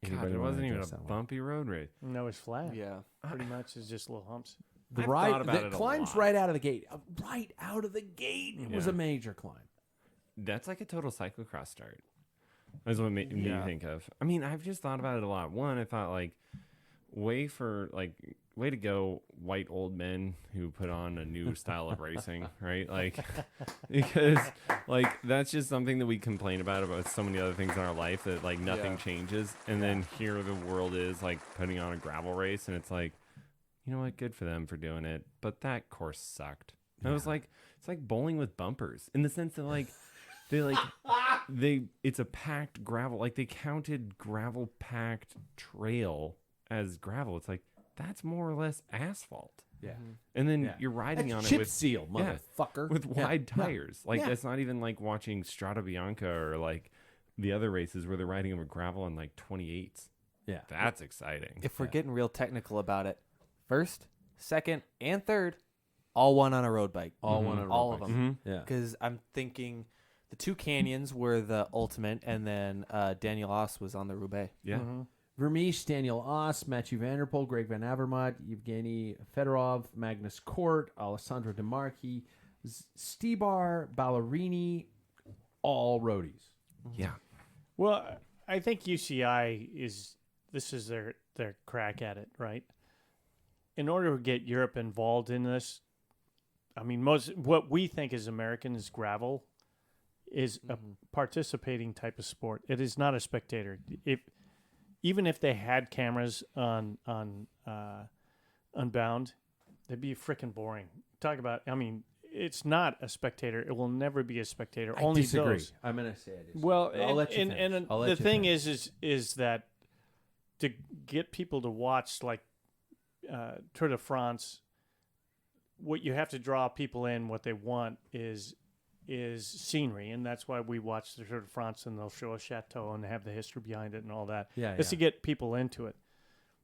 God, Anybody it wanna wasn't even address a that one? bumpy road race. No, it's flat. Yeah. Pretty much, it's just little humps. The I've ride, thought about the it a climbs lot. right out of the gate. Right out of the gate, it was Yeah. a major climb. That's like a total cyclocross start. That's what made me Yeah. think of. I mean, I've just thought about it a lot. One, I thought like, way to go, white old men who put on a new style of racing, right? Like, because like that's just something that we complain about so many other things in our life that like nothing Yeah. changes, and then here the world is like putting on a gravel race, and it's like, you know what, good for them for doing it, but that course sucked. And it was like it's like bowling with bumpers in the sense that like. It's a packed gravel. Like they counted gravel packed trail as gravel. It's like that's more or less asphalt. Yeah. And then Yeah. you're riding That's on chip it with seal, yeah, motherfucker. with Yeah. wide Yeah. tires. Like Yeah. that's not even like watching Strada Bianca or like the other races where they're riding over gravel on like 28s. Yeah. That's exciting. If we're getting real technical about it, first, second, and third, all won on a road bike. All one on road All of bikes. them. Mhm. Yeah. Because I'm thinking the two canyons were the ultimate, and then Daniel Oss was on the Roubaix. Yeah. Mm-hmm. Vermeesh, Daniel Oss, Mathieu Van Der Poel, Greg Van Avermaet, Evgeny Fedorov, Magnus Kort, Alessandro De Marchi, Stibar, Ballerini, all roadies. Yeah. Well, I think UCI is their crack at it, right? In order to get Europe involved in this, I mean, what we think is American is gravel, is a participating type of sport. It is not a spectator. Even if they had cameras on Unbound, they'd be freaking boring. Talk about, I mean, it's not a spectator. It will never be a spectator. I Only disagree. those. I'm going to say it is. Well, I'll let you and finish. I'll let the you thing finish. is that to get people to watch like Tour de France, what you have to draw people in, what they want is scenery, and that's why we watch the Tour de France, and they'll show a chateau and have the history behind it and all that. Yeah, It's to get people into it.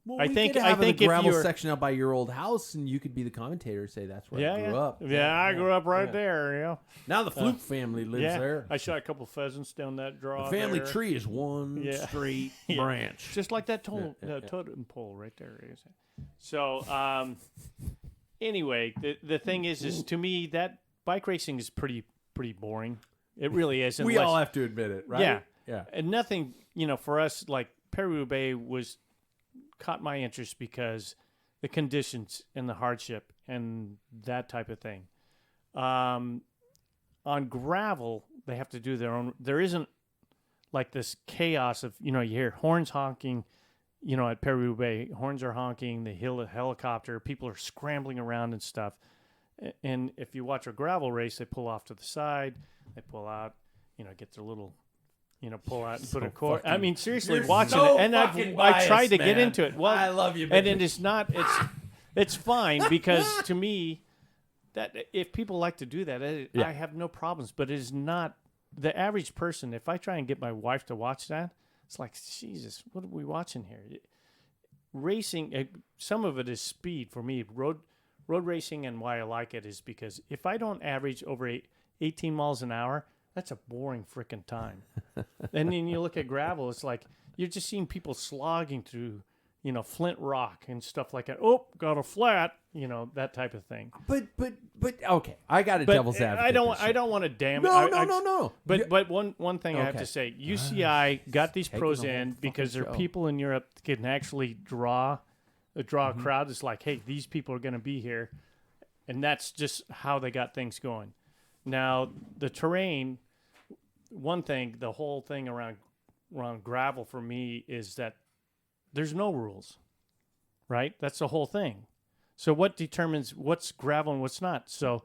Well, I we think could I have think a if gravel you're section out by your old house, and you could be the commentator. Say that's where I grew up. Yeah, I grew up right there. Yeah. Now the Fluke family lives Yeah, there. I shot a couple pheasants down that draw. The family there. tree is one Yeah. straight Yeah. branch. Just like that totem pole right there. So, anyway, the thing is to me that bike racing is pretty boring. It really is. We all have to admit it, right? Yeah. Yeah. And nothing, for us, like Paris-Roubaix caught my interest because the conditions and the hardship and that type of thing. On gravel, they have to do their own. There isn't like this chaos of, you hear horns honking, at Paris-Roubaix, horns are honking, the helicopter, people are scrambling around and stuff. And if you watch a gravel race, they pull off to the side, they pull out, get their little, pull out and put a cord. I mean, seriously, watching it. And I tried to get into it. Well, I love you, and it is not, it's fine because to me, that if people like to do that, I have no problems, but it is not the average person. If I try and get my wife to watch that, it's like, Jesus, what are we watching here? Racing, some of it is speed for me. Road racing, and why I like it is because if I don't average over 18 miles an hour, that's a boring freaking time. And then you look at gravel, it's like you're just seeing people slogging through, flint rock and stuff like that. Oh, got a flat, that type of thing. But okay, I got a devil's advocate. I don't want to damage. No. But one thing I have to say, UCI got these pros the whole in because there fucking are show. people in Europe that can actually draw a crowd. It's like, hey, these people are going to be here, and that's just how they got things going. Now the terrain, one thing, the whole thing around gravel for me is that there's no rules, right? That's the whole thing. So what determines what's gravel and what's not? So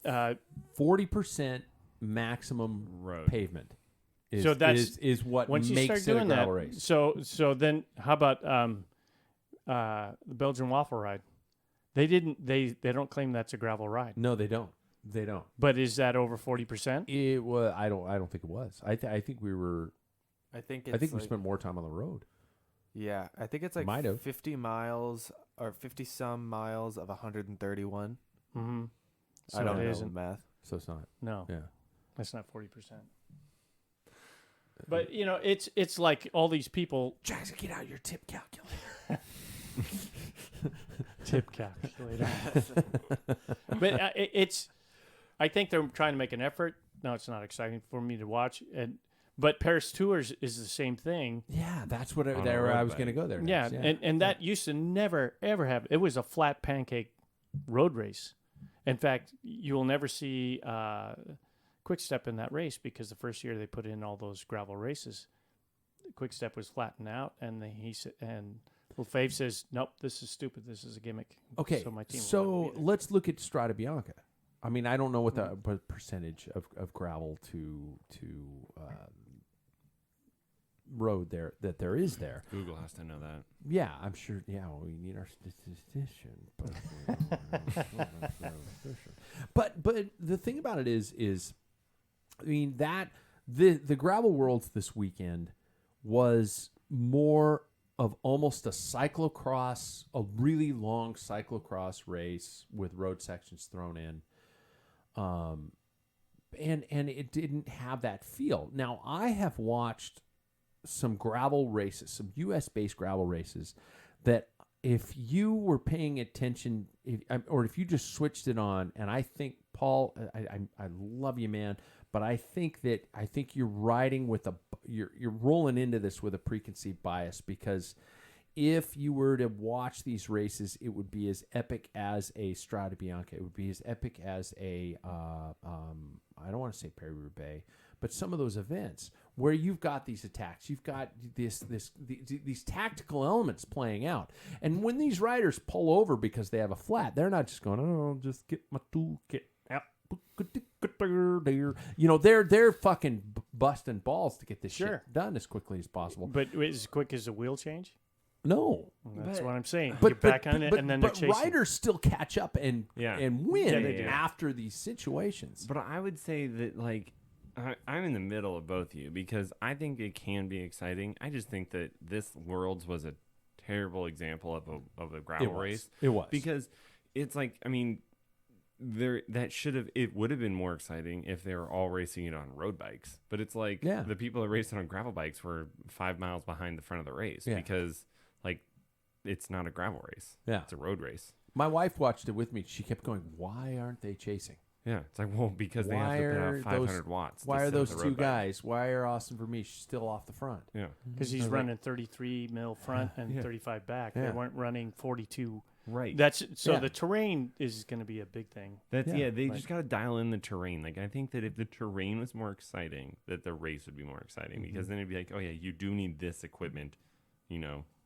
40% maximum Road. Pavement. So that's is what once you makes start it a doing gravel that. race. So then how about the Belgian waffle ride? They don't claim that's a gravel ride. No, they don't. They don't. But is that over 40%? It was. I don't think it was. I think we were. I think I think we like, spent more time on the road. Yeah, I think it's like Might have. 50 miles or 50 some miles of 131. Mm-hmm. So I don't it know isn't. math. So it's not. No, Yeah. that's not 40%. But it's like all these people. Jackson, get out your tip calculator. Tip calculator. But it's. I think they're trying to make an effort. No, it's not exciting for me to watch. But Paris Tours is the same thing. Yeah, that's what On a there. road I was bike. going to go there. Yeah, next. and that used to never ever happen. It was a flat pancake road race. In fact, you will never see Quick Step in that race because the first year they put in all those gravel races, Quick Step was flattened out, and Fave says, "Nope, this is stupid. This is a gimmick." Okay, so my team. will so never be there. let's look at Strada Bianca. I mean, I don't know what the percentage of gravel to road there is there. Google has to know that. Yeah, I'm sure. Yeah, well, we need our statistician. But the thing about it is, I mean that the gravel worlds this weekend was more of almost a cyclocross, a really long cyclocross race with road sections thrown in. And it didn't have that feel. Now, I have watched some gravel races, some U.S.-based gravel races, that if you were paying attention, or if you just switched it on, and I think, Paul, I love you, man, but I think you're riding with you're rolling into this with a preconceived bias, because if you were to watch these races, it would be as epic as a Strada Bianca. It would be as epic as a I don't want to say Paris-Roubaix, but some of those events where you've got these attacks, you've got these tactical elements playing out. And when these riders pull over because they have a flat, they're not just going, "Oh, just get my toolkit out." They're fucking busting balls to get this Sure. shit done as quickly as possible. But as quick as a wheel change. No, That's what I'm saying. but Get back on it, and then they're chasing. riders still catch up and win Yeah, they do. after these situations. But I would say that, like, I'm in the middle of both of you because I think it can be exciting. I just think that this Worlds was a terrible example of a gravel race. It was. Because it's like, I mean, it would have been more exciting if they were all racing it on road bikes. But it's like the people that raced it on gravel bikes were 5 miles behind the front of the race because like it's not a gravel race. Yeah. It's a road race. My wife watched it with me. She kept going, "Why aren't they chasing? Yeah, it's like, well, because they have to put out 500 watts. Why to are sit those on the two road bike. guys? Why are Austin Vermeesh still off the front?" Yeah. Because he's running 33 mil front and 35 back. They Yeah. weren't running 42. Right. That's so Yeah. the terrain is going to be a big thing. That's Yeah. they just got to dial in the terrain. Like I think that if the terrain was more exciting, that the race would be more exciting because then it'd be like, oh yeah, you do need this equipment,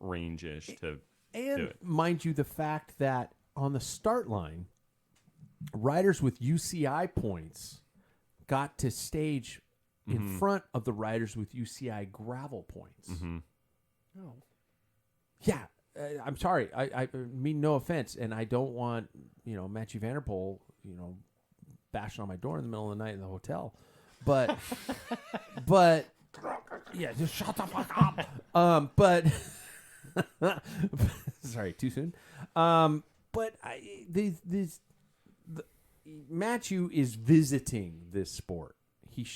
range-ish to do And it. mind you, the fact that on the start line, riders with UCI points got to stage in front of the riders with UCI gravel points. Mm-hmm. Oh. Yeah. I'm sorry. I mean no offense, and I don't want Matthew Vanderpool bashing on my door in the middle of the night in the hotel, but yeah, just shut the fuck up. But sorry, too soon. But Matthew is visiting this sport. He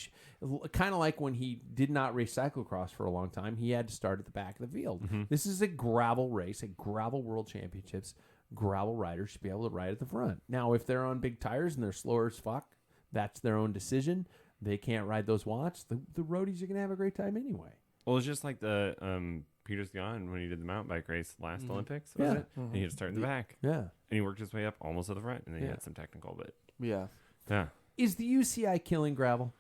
kind of like when he did not race cyclocross for a long time. He had to start at the back of the field. This is a gravel race, a gravel world championships. Gravel riders should be able to ride at the front. Now, if they're on big tires and they're slower as fuck, that's their own decision. They can't ride those watts. The roadies are going to have a great time anyway. Well, it's just like the Peter Sagan when he did the mountain bike race last Olympics, was Yeah. it? And he had to start in the back, Yeah. and he worked his way up almost to the front, and then he Yeah. had some technical, but Yeah. yeah. Is the UCI killing gravel?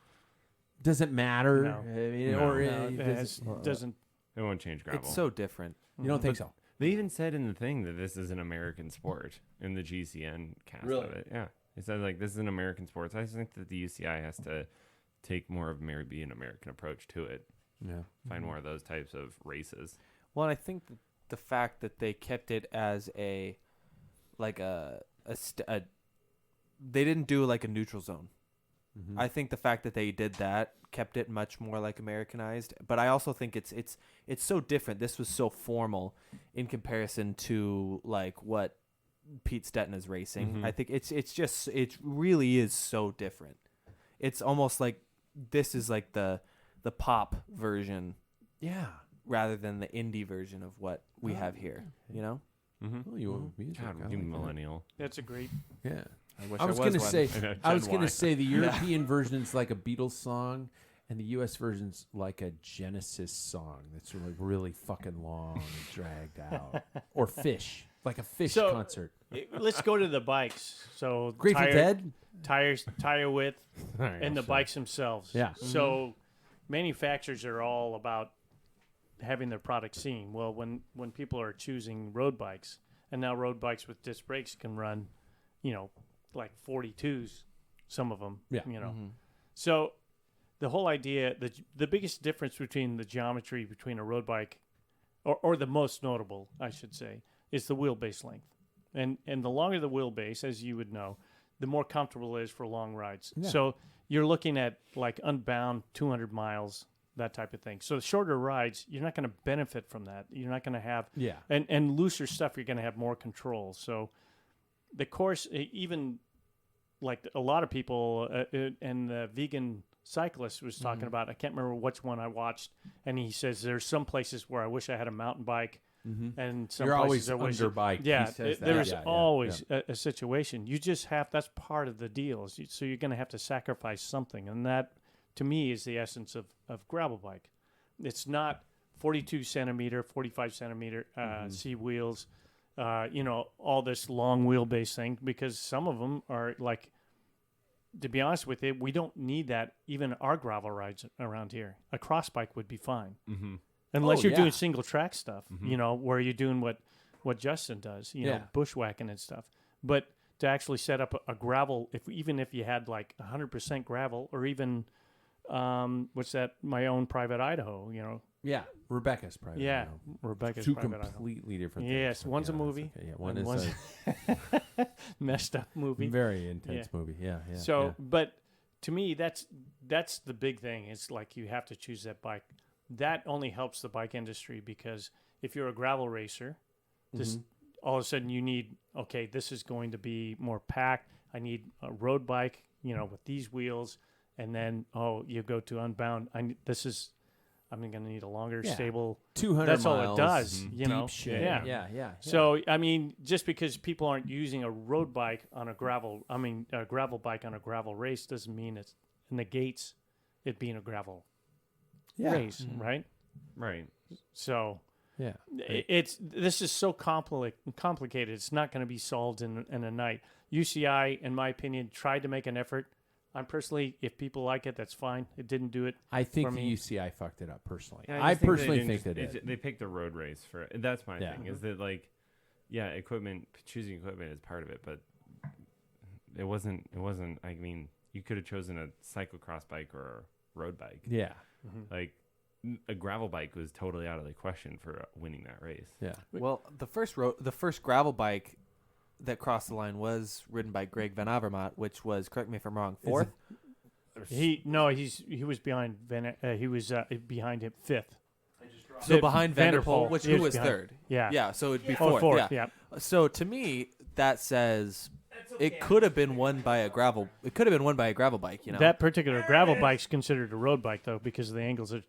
Does it matter? No. I mean, No. or No, it doesn't. It won't change gravel. It's so different. you don't think so? They even said in the thing that this is an American sport in the GCN cast Really? of it. Yeah. It said like this is an American sport. So I just think that the UCI has to take more of maybe an American approach to it. Yeah. Find more of those types of races. Well, and I think the fact that they kept it as they didn't do like a neutral zone. Mm-hmm. I think the fact that they did that kept it much more like Americanized. But I also think it's so different. This was so formal in comparison to like what Pete Stettin is racing. Mhm. I think it really is so different. It's almost like this is like the pop version Yeah. rather than the indie version of what we have here. You know? Mm-hmm. Well, you want music? I God, like you that. millennial. That's a great. Yeah. I wish I was going to one. say. Okay, I was Gen going Y. to say the European version's like a Beatles song, and the U.S. version's like a Genesis song that's really fucking long and dragged out, or Fish, like a Fish So- concert. Let's go to the bikes. So Grateful Dead. tire width, All right, and the sure. bikes themselves. Yeah. So manufacturers are all about having their product seen. Well, when people are choosing road bikes, and now road bikes with disc brakes can run, like 42s, some of them. Yeah. So the whole idea, the biggest difference between the geometry between a road bike, or the most notable, I should say, is the wheelbase length. And the longer the wheelbase, as you would know, the more comfortable it is for long rides. Yeah. So you're looking at like Unbound 200 miles, that type of thing. So the shorter rides, you're not going to benefit from that. You're not going to have Yeah. and looser stuff, you're going to have more control. So the course, even like a lot of people, and the vegan cyclist was talking about, I can't remember which one I watched, and he says there's some places where I wish I had a mountain bike, and some You're places always I wish underbiked. Yeah, He says that. there's Yeah, yeah, always a situation. You just have, that's part of the deal. So you're going to have to sacrifice something, and that to me is the essence of gravel bike. It's not 42 centimeter, 45 centimeter C wheels, all this long wheelbase thing, because some of them are like, to be honest with you, we don't need that. Even our gravel rides around here, a cross bike would be fine, unless you're doing single track stuff, where you're doing what Justin does, bushwhacking and stuff. But to actually set up a gravel, even if you had like 100% gravel, or even what's that? My own private Idaho, Yeah. Rebecca's private. yeah, I know. Rebecca's Two private Idaho. completely different things. Yes, one's a that's movie. okay. Yeah, one and is one's a messed up movie. very intense movie. Yeah, yeah. So, yeah. but to me, that's the big thing. It's like you have to choose that bike. That only helps the bike industry, because if you're a gravel racer, just all of a sudden you need, okay, this is going to be more packed. I need a road bike, with these wheels. And then, you go to Unbound. I'm going to need a longer, stable. 200 That's miles. all it does, Deep shit. Yeah. So, I mean, just because people aren't using a road bike on a gravel bike on a gravel race doesn't mean it negates it being a gravel race, right? Right. So, Yeah. This is so complicated. It's not going to be solved in a night. UCI, in my opinion, tried to make an effort. I'm personally, if people like it, that's fine. It didn't do it. I think for the me. UCI fucked it up personally. Yeah, I just think personally they think they didn't did. They picked the road race for it. That's my thing. Is that choosing equipment is part of it, but it wasn't. I mean, you could have chosen a cyclocross bike or a road bike. Yeah. Like a gravel bike was totally out of the question for winning that race. Yeah. Well, the first gravel bike that crossed the line was ridden by Greg Van Avermaet, which was, correct me if I'm wrong, fourth. He was behind behind him fifth. So behind Vanderpool, Vanderpool, which he who was was behind. third? Yeah. Yeah, so it'd be Oh, fourth. fourth, Yeah. yeah. So to me, that says it could have been won by a gravel. It could have been won by a gravel bike. That particular gravel bike's considered a road bike though because the angles are,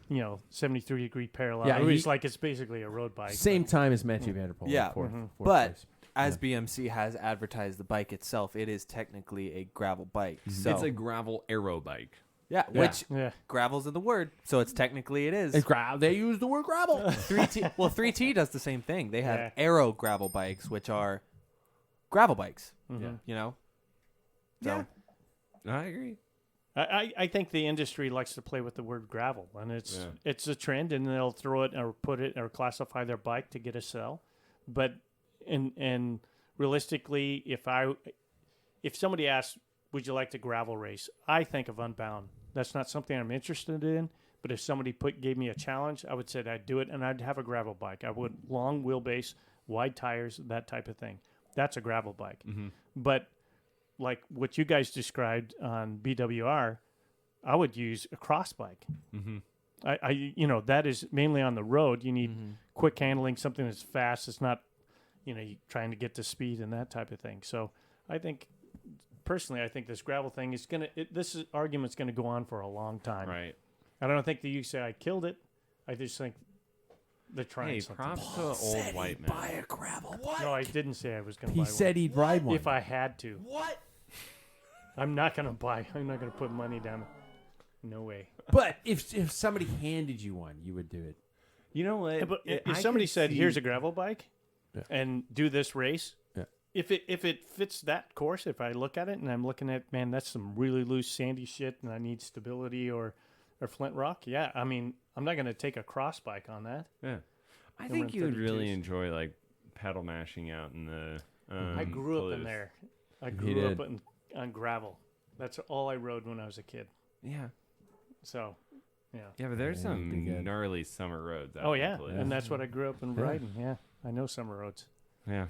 73-degree parallel. Yeah, it's basically a road bike. Same time as Matthew Vanderpool. Yeah. Fourth But place. as BMC has advertised the bike itself, it is technically a gravel bike. So It's a gravel aero bike. yeah, which Yeah. gravel's in the word, so it's technically it is. They use the word gravel. 3T. Well, 3T does the same thing. They have Yeah. aero gravel bikes, which are gravel bikes. Mhm. So Yeah. I agree. I think the industry likes to play with the word gravel, and it's a trend, and they'll throw it or put it or classify their bike to get a sell. But and realistically, if somebody asks, would you like to gravel race? I think of Unbound. That's not something I'm interested in. But if somebody gave me a challenge, I would say I'd do it, and I'd have a gravel bike. I would long wheelbase, wide tires, that type of thing. That's a gravel bike. Mm-hmm. But like what you guys described on BWR, I would use a cross bike. Mm-hmm. That is mainly on the road. You need quick handling, something that's fast. It's not, you trying to get to speed and that type of thing. So I think, personally, this gravel thing is this argument's going to go on for a long time. Right. I don't think the UCI killed it. I just think they're trying Hey, something. props to old white man. Buy a gravel bike. No, I didn't say I was going to He buy said he'd ride one. one. If I had to. What? I'm not going to buy. I'm not going to put money down. No way. But if somebody handed you one, you would do it. You know what? Yeah, but I if somebody could said, see- "Here's a gravel bike," Yeah. and do this race, Yeah. if it fits that course, if I look at it and I'm looking at, man, that's some really loose sandy shit, and I need stability or flint rock, yeah, I mean, I'm not going to take a cross bike on that. Yeah. I And think we're you would really 32s. enjoy like pedal mashing out in the. I grew up in Palouse. there. I He grew did. up on gravel. That's all I rode when I was a kid. Yeah. So, yeah. Yeah, but there's Yeah, it'd be some good. gnarly summer roads. Out Oh in yeah, Palouse. and that's what I grew up in Yeah. riding. Yeah, I know summer roads. Yeah.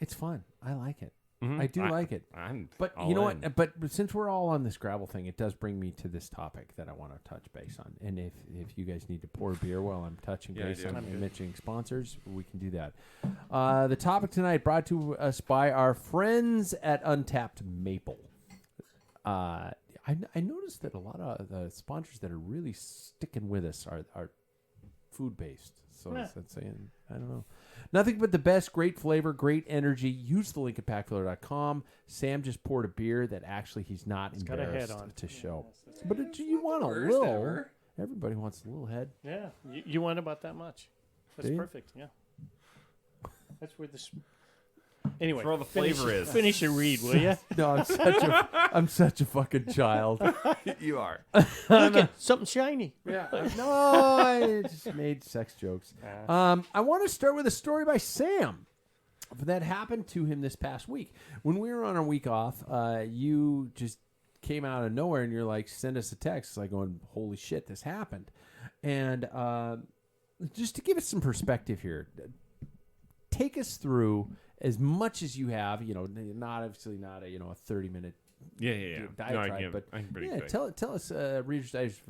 It's fun. I like it. Mhm. I do like it. I'm. But all you know in. what? But since we're all on this gravel thing, it does bring me to this topic that I want to touch base on. And if you guys need to pour beer while I'm touching Yeah, I base do. on I'm good. mentioning sponsors, we can do that. The topic tonight brought to us by our friends at Untapped Maple. I noticed that a lot of the sponsors that are really sticking with us are food based. So Yeah. that's saying, I don't know. Nothing but the best, great flavor, great energy. Use the link at packfiller.com. Sam just poured a beer that actually he's not got a head embarrassed on it. to show. But you want a Worst little. ever. Everybody wants a little head. Yeah, you want about that much. That's Do you? perfect. Yeah, that's where this. Anyway, That's where all the finish- flavor is. Finish your read, will you? No, I'm such a fucking child. You are. Look at something shiny. Yeah. No, I just made sex jokes. I want to start with a story by Sam that happened to him this past week. When we were on our week off, you just came out of nowhere and you're like, send us a text. Like going, holy shit, this happened. And just to give us some perspective here, take us through as much as you have, not a 30-minute Yeah. No, diatribe, but I can pretty yeah, quick. tell us Reader's Digest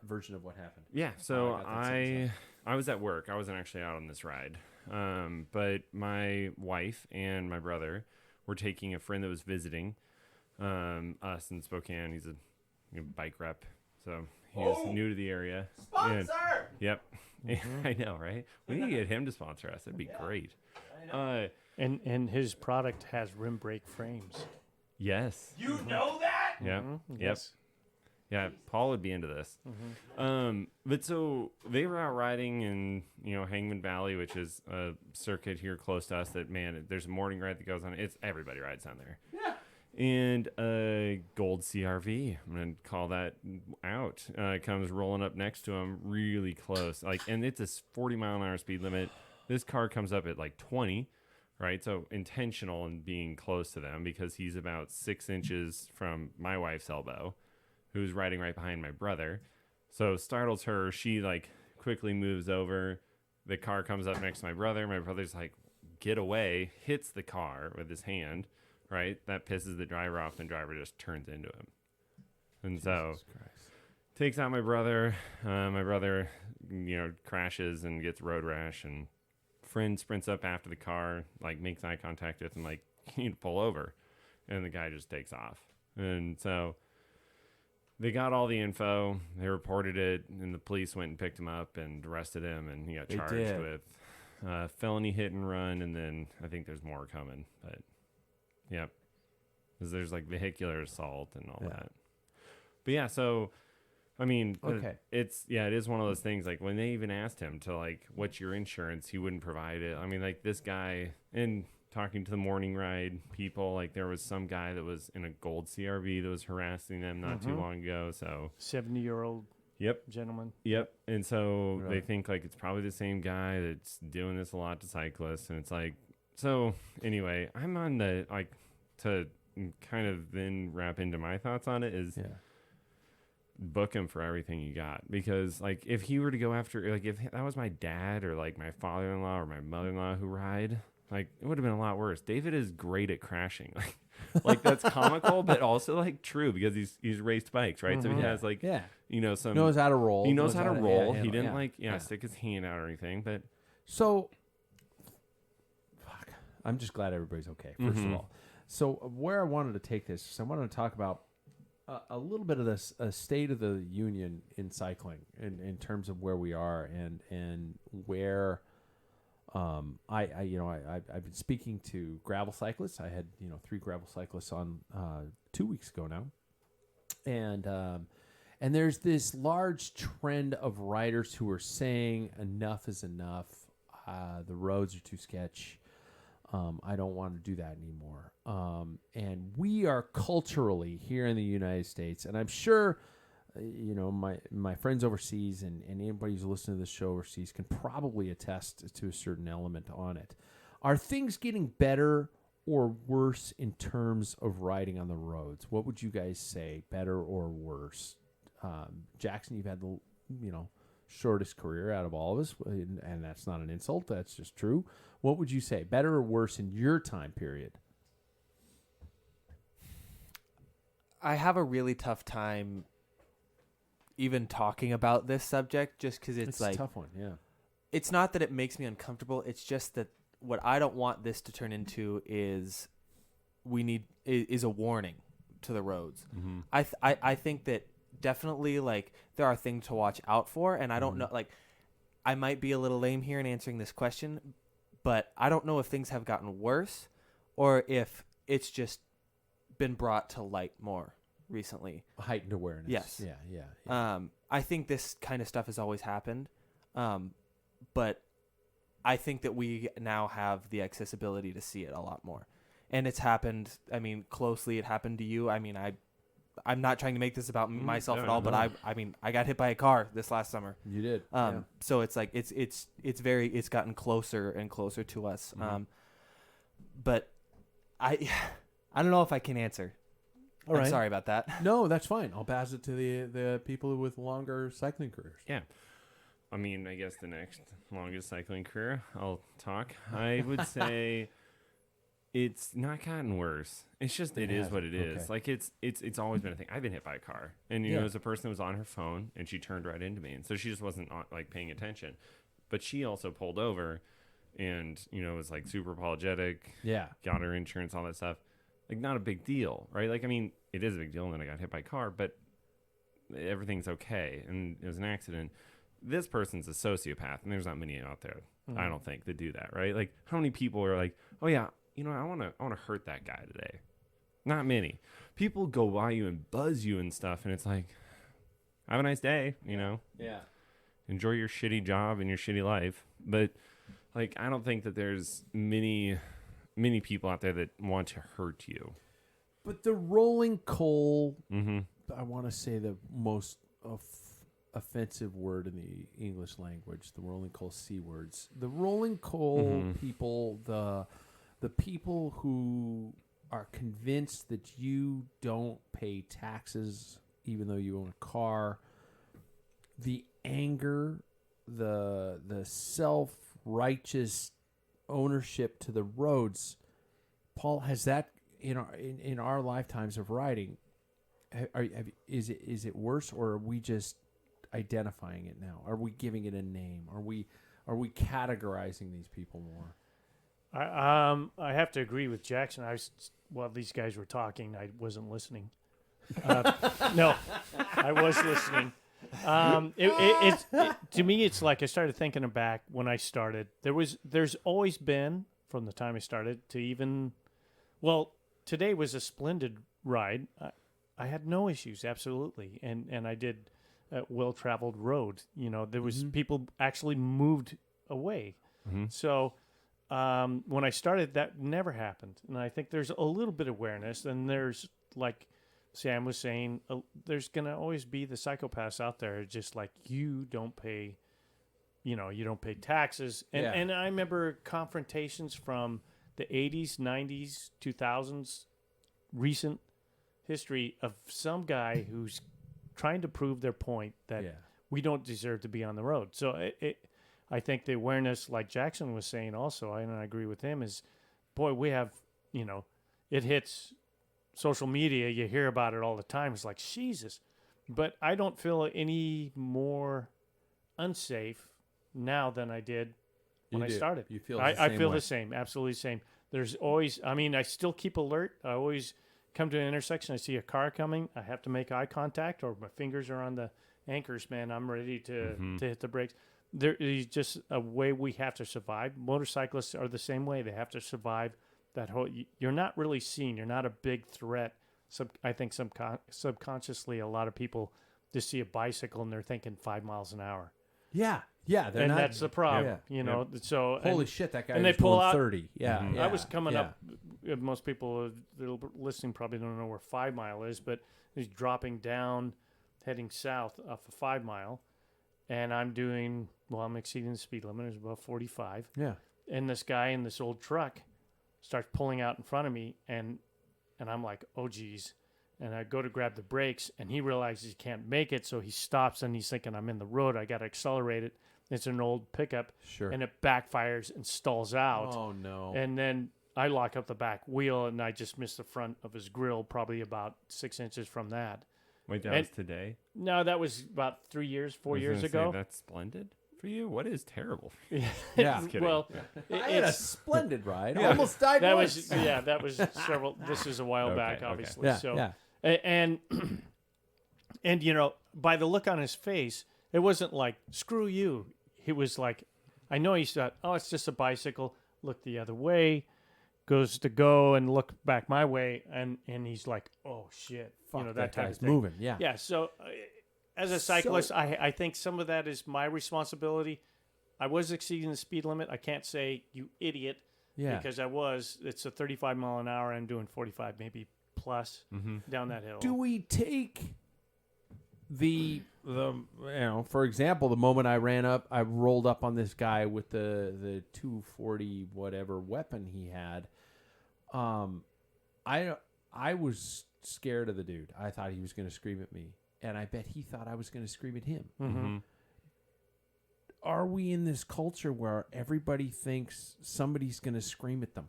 version of what happened. Yeah, so I got that same I was at work. I wasn't actually out on this ride. But my wife and my brother were taking a friend that was visiting us in Spokane. He's a bike rep, so he was new to the area. Sponsor! Yep. I know, right? We need to get him to sponsor us. That'd be great. And his product has rim brake frames. Yes. You know that? Yep. Yes. Yeah, Paul would be into this. But so they were out riding in, Hangman Valley, which is a circuit here close to us that, man, there's a morning ride that goes on. It's everybody rides down there. Yeah. And a gold CRV, I'm going to call that out, comes rolling up next to him really close. And it's a 40-mile-an-hour speed limit. This car comes up at 20, right? So intentional in being close to them because he's about 6 inches from my wife's elbow, who's riding right behind my brother. So startles her. She quickly moves over. The car comes up next to my brother. My brother's get away, hits the car with his hand, right? That pisses the driver off, and the driver just turns into him. And so takes out my brother. My brother, crashes and gets road rash, and friend sprints up after the car, makes eye contact with him, you need to pull over. And the guy just takes off. And so they got all the info. They reported it, and the police went and picked him up and arrested him, and he got charged with felony hit and run, and then I think there's more coming. But, yep. Because there's, vehicular assault and all that. But, yeah, so, I mean, Okay. it is one of those things, when they even asked him to, what's your insurance, he wouldn't provide it. I mean, this guy, and talking to the morning ride people, there was some guy that was in a gold CRV that was harassing them not too long ago. So 70-year-old Yep. gentleman. Yep. And so Really? they think it's probably the same guy that's doing this a lot to cyclists. And it's so anyway, I'm on the, to kind of then wrap into my thoughts on it is book him for everything you got. Because if he were to go after, if that was my dad or my father-in-law or my mother-in-law who ride, it would have been a lot worse. David is great at crashing. That's comical, but also true because he's raced bikes, right? So he has some knows how to roll. He knows how to roll. handle, He didn't stick his hand out or anything, but So, I'm just glad everybody's okay, first of all. So, where I wanted to take this is I wanted to talk about a little bit of this state of the union in cycling in terms of where we are and where I've been speaking to gravel cyclists. I had 3 gravel cyclists on 2 weeks ago now, and there's this large trend of riders who are saying enough is enough. The roads are too sketch. I don't want to do that anymore. And we are culturally here in the United States, and I'm sure, my friends overseas and anybody who's listening to this show overseas can probably attest to a certain element on it. Are things getting better or worse in terms of riding on the roads? What would you guys say, better or worse? Jackson, you've had the, shortest career out of all of us, and that's not an insult. That's just true. What would you say, better or worse in your time period? I have a really tough time even talking about this subject just because it's a tough one, yeah. It's not that it makes me uncomfortable. It's just that what I don't want this to turn into is a warning to the roads. Mm-hmm. I think that definitely there are things to watch out for, and I don't know, I might be a little lame here in answering this question, but I don't know if things have gotten worse or if it's just been brought to light more recently. Heightened awareness. Yes. Yeah. I think this kind of stuff has always happened, but I think that we now have the accessibility to see it a lot more. And it's happened, closely. It happened to you. I'm not trying to make this about myself at all, but I got hit by a car this last summer. You did. So it's it's gotten closer and closer to us. But I don't know if I can answer. All right. I'm sorry about that. No, that's fine. I'll pass it to the people with longer cycling careers. yeah. I guess the next longest cycling career, I'll talk. I would say it's not gotten worse. It's just it is what it is. Okay. It's always been a thing. I've been hit by a car, and it was a person that was on her phone, and she turned right into me, and so she just wasn't paying attention. But she also pulled over and, was like super apologetic, Yeah. got her insurance, all that stuff. Like, not a big deal, right? Like, I mean, it is a big deal, and then I got hit by a car, but everything's okay, and it was an accident. This person's a sociopath, and there's not many out there, I don't think, that do that, right? Like, how many people are like, oh yeah, I want to hurt that guy today? Not many. People go by you and buzz you and stuff, and it's like, have a nice day, Yeah. enjoy your shitty job and your shitty life. But like, I don't think that there's many people out there that want to hurt you. But the rolling coal, Mm-hmm. I want to say the most offensive word in the English language, the rolling coal C words. The rolling coal people, the people who are convinced that you don't pay taxes even though you own a car, the anger, the self-righteous ownership to the roads. Paul, has that in our lifetimes of riding, is it worse, or are we just identifying it now? Are we giving it a name? Are we categorizing these people more? I have to agree with Jackson. While these guys were talking, I wasn't listening. No, I was listening. To me, it's like I started thinking back when I started. There's always been, from the time I started to even, today was a splendid ride. I had no issues, absolutely, and I did a well-traveled road. There was people actually moved away. So when I started, that never happened, and I think there's a little bit of awareness, and there's, like Sam was saying, there's going to always be the psychopaths out there, just like you don't pay taxes. And I remember confrontations from the 80s, 90s, 2000s, recent history of some guy who's trying to prove their point that we don't deserve to be on the road. So I think the awareness, like Jackson was saying also, and I agree with him, is, boy, we have, it hits social media, you hear about it all the time. It's like, Jesus. But I don't feel any more unsafe now than I did when I started. You feel I feel the same, absolutely the same. There's always, I still keep alert. I always come to an intersection, I see a car coming, I have to make eye contact, or my fingers are on the anchors, man. I'm ready to hit the brakes. There is just a way we have to survive. Motorcyclists are the same way. They have to survive that whole. You're not really seen. You're not a big threat. I think subconsciously, a lot of people just see a bicycle and they're thinking 5 miles an hour. Yeah, and that's the problem. So holy shit, that guy and was they pull going out 30. I was coming up. Most people that are listening probably don't know where 5 Mile is, but he's dropping down, heading south off a 5 Mile, and I'm exceeding the speed limit. It's about 45. Yeah, and this guy in this old truck starts pulling out in front of me, and I'm like, oh geez. And I go to grab the brakes, and he realizes he can't make it, so he stops, and he's thinking, I'm in the road, I got to accelerate it. It's an old pickup, and it backfires and stalls out. Oh no! And then I lock up the back wheel, and I just missed the front of his grill, probably about 6 inches from that. Wait, that was today? No, that was about 4 years ago. That's splendid for you. What is terrible? Yeah. Just kidding. Well, I had a splendid ride. Almost died that once. That was several. This is a while back, obviously. Yeah, so, yeah. And by the look on his face, it wasn't like screw you. He was like, I know he thought, oh, it's just a bicycle. Look the other way, goes to go and look back my way, and he's like, oh shit, Fuck, that type guy's of thing. moving. Yeah, Yeah. So, as a cyclist, I think some of that is my responsibility. I was exceeding the speed limit. I can't say you idiot, because I was. It's a 35 mile an hour. I'm doing 45, maybe plus down that hill. Do we take the for example, the moment I rolled up on this guy with the 240 whatever weapon he had. I was scared of the dude. I thought he was going to scream at me, and I bet he thought I was going to scream at him. Mm-hmm. Are we in this culture where everybody thinks somebody's going to scream at them?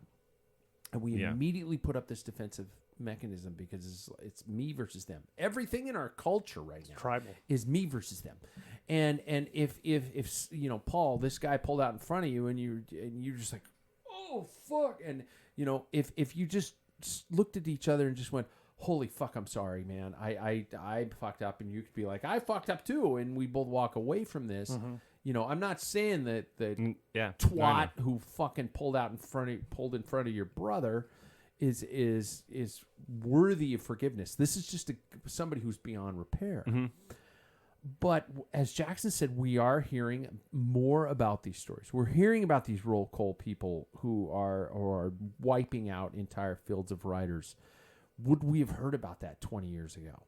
And we Yeah. immediately put up this defensive mechanism because it's me versus them. Everything in our culture right now Tribal. is me versus them. And if you know, Paul, this guy pulled out in front of you and you're just like, oh fuck, and you know, if you just looked at each other and just went, holy fuck, I'm sorry, man, I fucked up, and you could be like, I fucked up too, and we both walk away from this. Mm-hmm. You know, I'm not saying that Yeah. twat who fucking pulled in front of your brother is worthy of forgiveness. This is just somebody who's beyond repair. Mm-hmm. But as Jackson said, we are hearing more about these stories. We're hearing about these roll call people who are wiping out entire fields of riders. Would we have heard about that 20 years ago?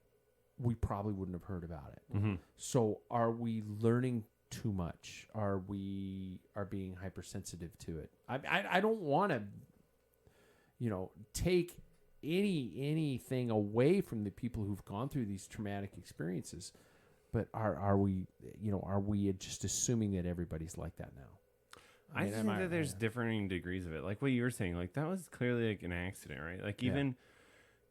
We probably wouldn't have heard about it. Mm-hmm. So are we learning too much? Are we being hypersensitive to it? I don't want to, you know, take anything away from the people who've gone through these traumatic experiences. But are we just assuming that everybody's like that now? I think that there's differing degrees of it. Like what you were saying, like that was clearly like an accident, right? Like even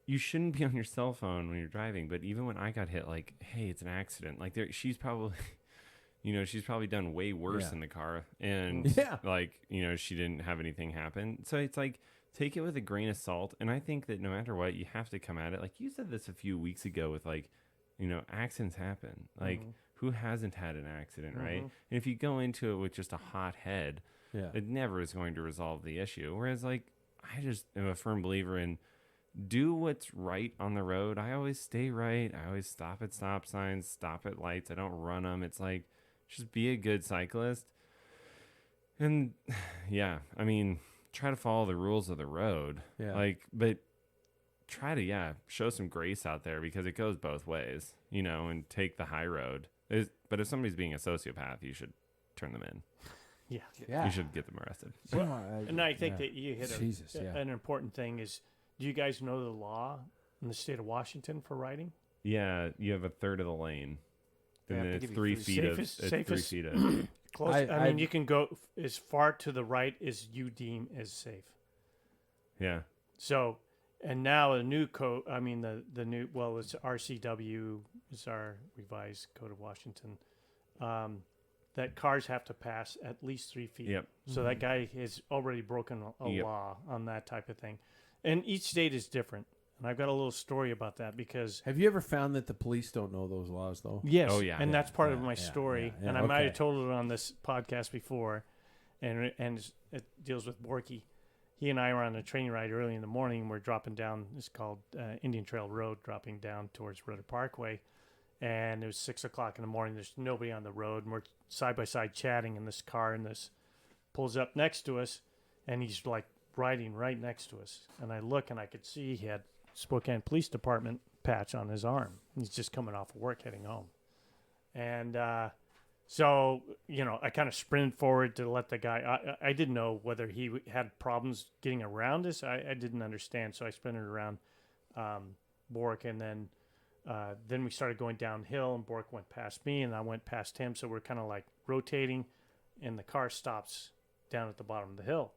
you shouldn't be on your cell phone when you're driving. But even when I got hit, like, hey, it's an accident. Like she's probably, you know, she's probably done way worse in the car, and like, you know, she didn't have anything happen. So it's like, take it with a grain of salt. And I think that no matter what, you have to come at it. Like you said this a few weeks ago with like, you know, accidents happen. Like, who hasn't had an accident, right? And if you go into it with just a hot head, it never is going to resolve the issue. Whereas, like, I just am a firm believer in do what's right on the road. I always stay right. I always stop at stop signs, stop at lights. I don't run them. It's like, just be a good cyclist. And, yeah, I mean, try to follow the rules of the road. Yeah. Like, but try to show some grace out there, because it goes both ways, you know, and take the high road. But if somebody's being a sociopath, you should turn them in. Yeah. You should get them arrested. And I think that you hit Jesus, an important thing is, do you guys know the law in the state of Washington for riding? Yeah, you have a third of the lane, and Yeah, then they it's give you 3 free- feet of Safest- it's safest- 3 feet of. Close. I mean, you can go as far to the right as you deem as safe. Yeah. So, and now the new code, I mean, the new, well, it's RCW, is our revised code of Washington, that cars have to pass at least 3 feet. Yep. So that guy has already broken a law on that type of thing. And each state is different. And I've got a little story about that because... Have you ever found that the police don't know those laws, though? Yes. Oh, yeah. And that's part of Yeah, my yeah, story. yeah, And I okay. might have told it on this podcast before. And it deals with Borky. He and I were on a train ride early in the morning. We're dropping down, it's called Indian Trail Road, dropping down towards Rudder Parkway. And it was 6 o'clock in the morning. There's nobody on the road. And we're side by side chatting in this car. And this pulls up next to us. And he's like riding right next to us. And I look and I could see he had Spokane Police Department patch on his arm. He's just coming off of work heading home. And so, you know, I kind of sprinted forward to let the guy, I didn't know whether he had problems getting around us. I didn't understand. So I sprinted around Bork, and then we started going downhill, and Bork went past me and I went past him. So we're kind of like rotating, and the car stops down at the bottom of the hill.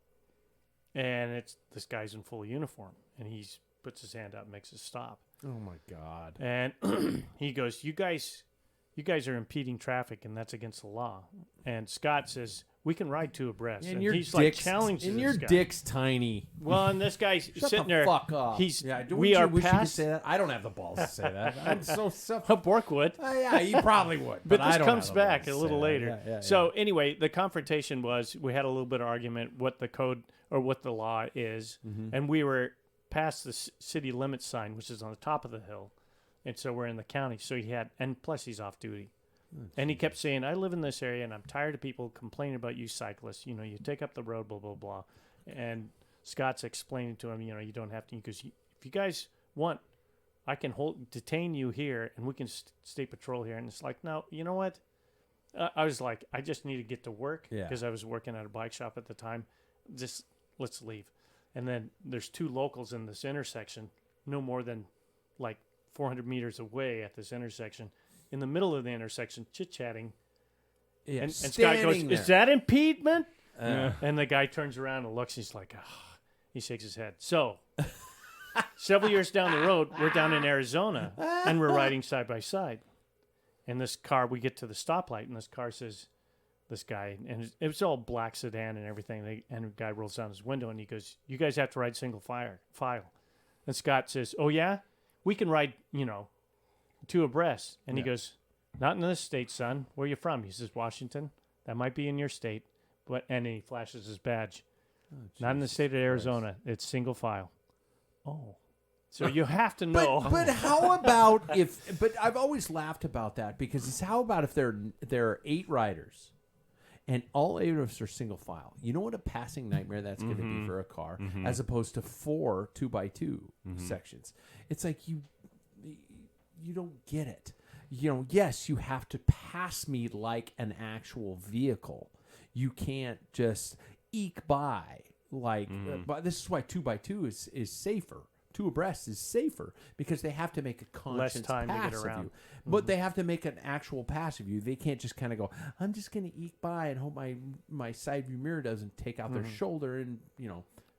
And it's this guy's in full uniform, and he's puts his hand up and makes a stop. Oh, my God. And he goes, you guys are impeding traffic, and that's against the law. And Scott says, we can ride two abreast. And he's like challenging and this your guy. dick's tiny. Well, and this guy's Shut sitting the there. fuck up. He's, wish you could say that. I don't have the balls to say that. I'm so Bork would. yeah, you probably would. But I this don't comes have the balls back to a say little that. later. Yeah, So anyway, the confrontation was, we had a little bit of argument what the code or what the law is. And we were past the city limit sign, which is on the top of the hill. And so we're in the county. So and plus he's off duty. And he kept saying, I live in this area, and I'm tired of people complaining about you cyclists. You know, you take up the road, blah, blah, blah. And Scott's explaining to him, you know, you don't have to. Because if you guys want, I can detain you here, and we can state patrol here. And it's like, no, you know what? I was like, I just need to get to work because I was working at a bike shop at the time. Just let's leave. And then there's two locals in this intersection, no more than like 400 meters away at this intersection. In the middle of the intersection, chit-chatting. Yeah, And Scott goes, there. is that impediment? And the guy turns around and looks. He's like, He shakes his head. So, several years down the road, we're down in Arizona, and we're riding side by side. And this car, we get to the stoplight, and this car says, this guy, and it was all black sedan and everything. And the guy rolls down his window, and he goes, "You guys have to ride single file." And Scott says, "Oh, yeah? We can ride, two abreast." And he goes, "Not in this state, son. Where are you from?" He says, "Washington." "That might be in your state." And he flashes his badge. Not in the state of Arizona. It's single file. Oh. So you have to know. But how about if? But I've always laughed about that because it's how about if there are 8 riders, and all 8 of us are single file? You know what a passing nightmare that's going to be for a car, as opposed to 4 2x2 sections. It's like you don't get it. Yes, you have to pass me like an actual vehicle. You can't just eke by like. But this is why 2x2 is safer. 2 abreast is safer because they have to make a conscious time to pass get of around. you. But they have to make an actual pass of you. They can't just kind of go, "I'm just going to eke by and hope my side view mirror doesn't take out their shoulder," and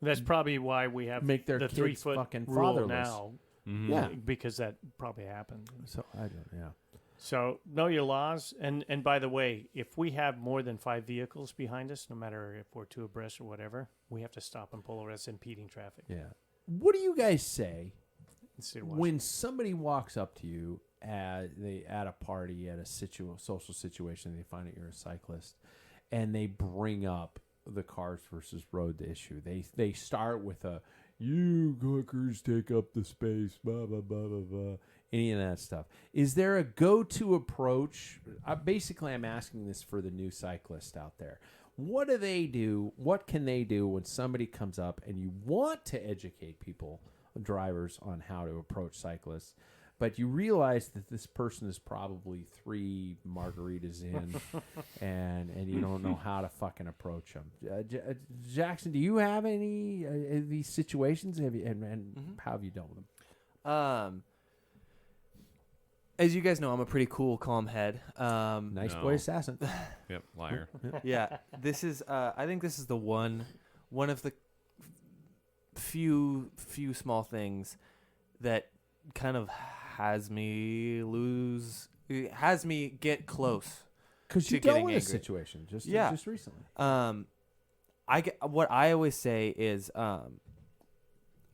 That's probably why we have make their the kids 3-foot fucking rule fatherless. now. Yeah. Because that probably happened. So I don't. Yeah. So know your laws. And by the way, if we have more than 5 vehicles behind us, no matter if we're 2 abreast or whatever, we have to stop and pull over. That's impeding traffic. Yeah. What do you guys say in the state of Washington. when somebody walks up to you at a party, at a social situation, they find out you're a cyclist, and they bring up the cars versus road issue? They start with a "you hookers take up the space," blah blah blah blah blah. Any of that stuff. Is there a go-to approach? Basically, I'm asking this for the new cyclist out there. What do they do? What can they do when somebody comes up and you want to educate people, drivers, on how to approach cyclists, but you realize that this person is probably 3 margaritas in, and you don't know how to fucking approach them? Jackson, do you have any of these situations? Have you, and how have you dealt with them? As you guys know, I'm a pretty cool, calm head. Nice boy assassin. Yep, liar. Yeah, this is. I think this is the one of the few small things that kind of has me get close. Because you to getting dealt with a angry. situation just recently. What I always say is,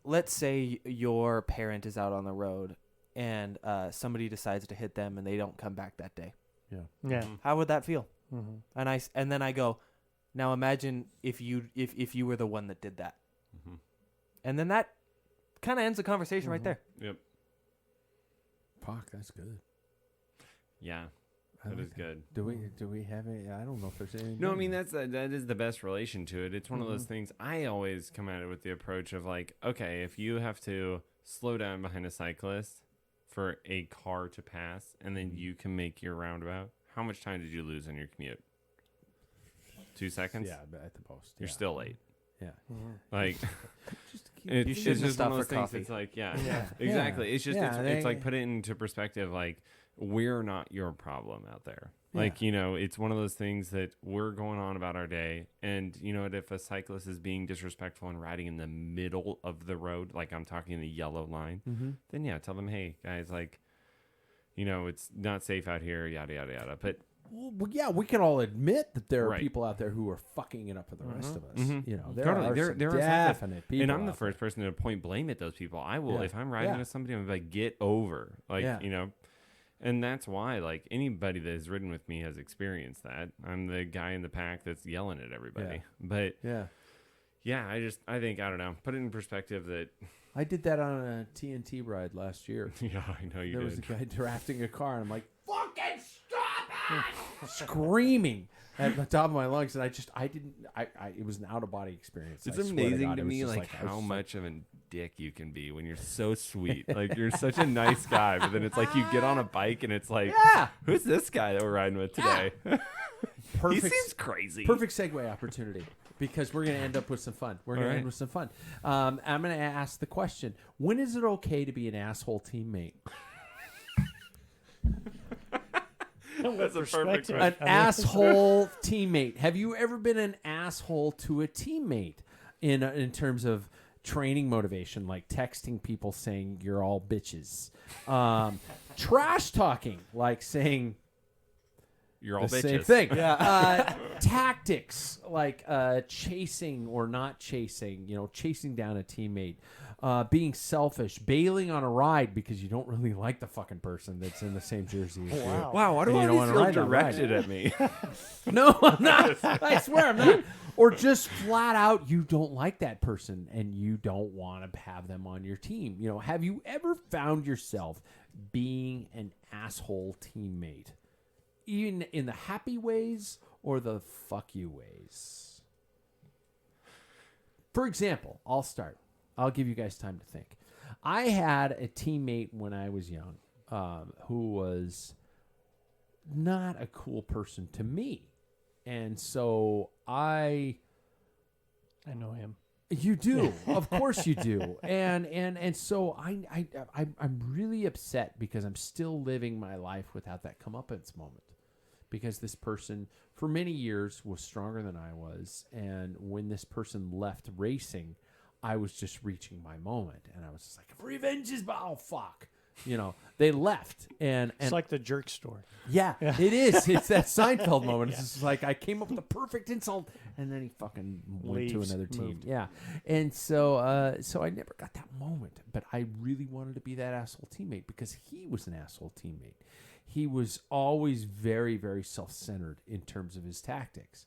let's say your parent is out on the road and somebody decides to hit them and they don't come back that day. Yeah. How would that feel? Mm-hmm. And then I go, now imagine if you were the one that did that, and then that kind of ends the conversation right there. Yep. Fuck, that's good. Yeah. That is good. Do we have any? I don't know if there's any. No, I mean that is the best relation to it. It's one of those things. I always come at it with the approach of like, okay, if you have to slow down behind a cyclist for a car to pass, and then you can make your roundabout, how much time did you lose on your commute? 2 seconds? Yeah, at the most. You're still late. Yeah. Like, You shouldn't have just one stopped of those for things. coffee. It's like, Yeah. exactly. It's just, Yeah, it's like put it into perspective. Like, we're not your problem out there. Like, it's one of those things that we're going on about our day. And, if a cyclist is being disrespectful and riding in the middle of the road, like I'm talking the yellow line, then yeah, tell them, hey, guys, like, it's not safe out here, yada, yada, yada. But Well, yeah, we can all admit that there are Right. people out there who are fucking it up for the rest of us. There Totally. are There some are some definite people. and I'm the out first person to point blame at those people. I will, Yeah. if I'm riding Yeah. with somebody, I'm like, get over. Like, Yeah. and that's why, like, anybody that has ridden with me has experienced that. I'm the guy in the pack that's yelling at everybody. Yeah. But Yeah. yeah, I think, I don't know, put it in perspective that, I did that on a TNT ride last year. yeah, I know you There was a did. guy drafting a car, and I'm like, fucking stop it! Screaming at the top of my lungs, and it was an out-of-body experience. It's I swear amazing God, to it was me, just like, I was how just much of a dick you can be when you're so sweet. Like, you're such a nice guy, but then it's like you get on a bike and it's like, Yeah. who's this guy that we're riding with today? He Perfect, seems crazy. perfect segue opportunity because we're going to end up with some fun. We're going to All end right. with some fun. I'm going to ask the question: when is it okay to be an asshole teammate? That's a perfect Perspective. question. An asshole teammate. Have you ever been an asshole to a teammate in terms of training motivation, like texting people saying you're all bitches. Trash talking, like saying You're all the bitches. same thing. Yeah. Tactics, like chasing or not chasing, chasing down a teammate. Being selfish, bailing on a ride because you don't really like the fucking person that's in the same jersey as you. Wow, why do And you I don't wanna feel ride that ride. directed at me? No, I'm not. I swear I'm not. Or just flat out, you don't like that person and you don't want to have them on your team. Have you ever found yourself being an asshole teammate? Even in the happy ways or the fuck you ways? For example, I'll start. I'll give you guys time to think. I had a teammate when I was young who was not a cool person to me. And so I know him. You do. Of course you do. And so I'm really upset because I'm still living my life without that comeuppance moment. Because this person, for many years, was stronger than I was. And when this person left racing, I was just reaching my moment. And I was just like, revenge is, oh, fuck. They left. And It's like the jerk story. yeah, it is. It's that Seinfeld moment. It's just like I came up with a perfect insult, and then he fucking went to Leaves, another team. moved. Yeah, and so so I never got that moment, but I really wanted to be that asshole teammate because he was an asshole teammate. He was always very, very self-centered in terms of his tactics.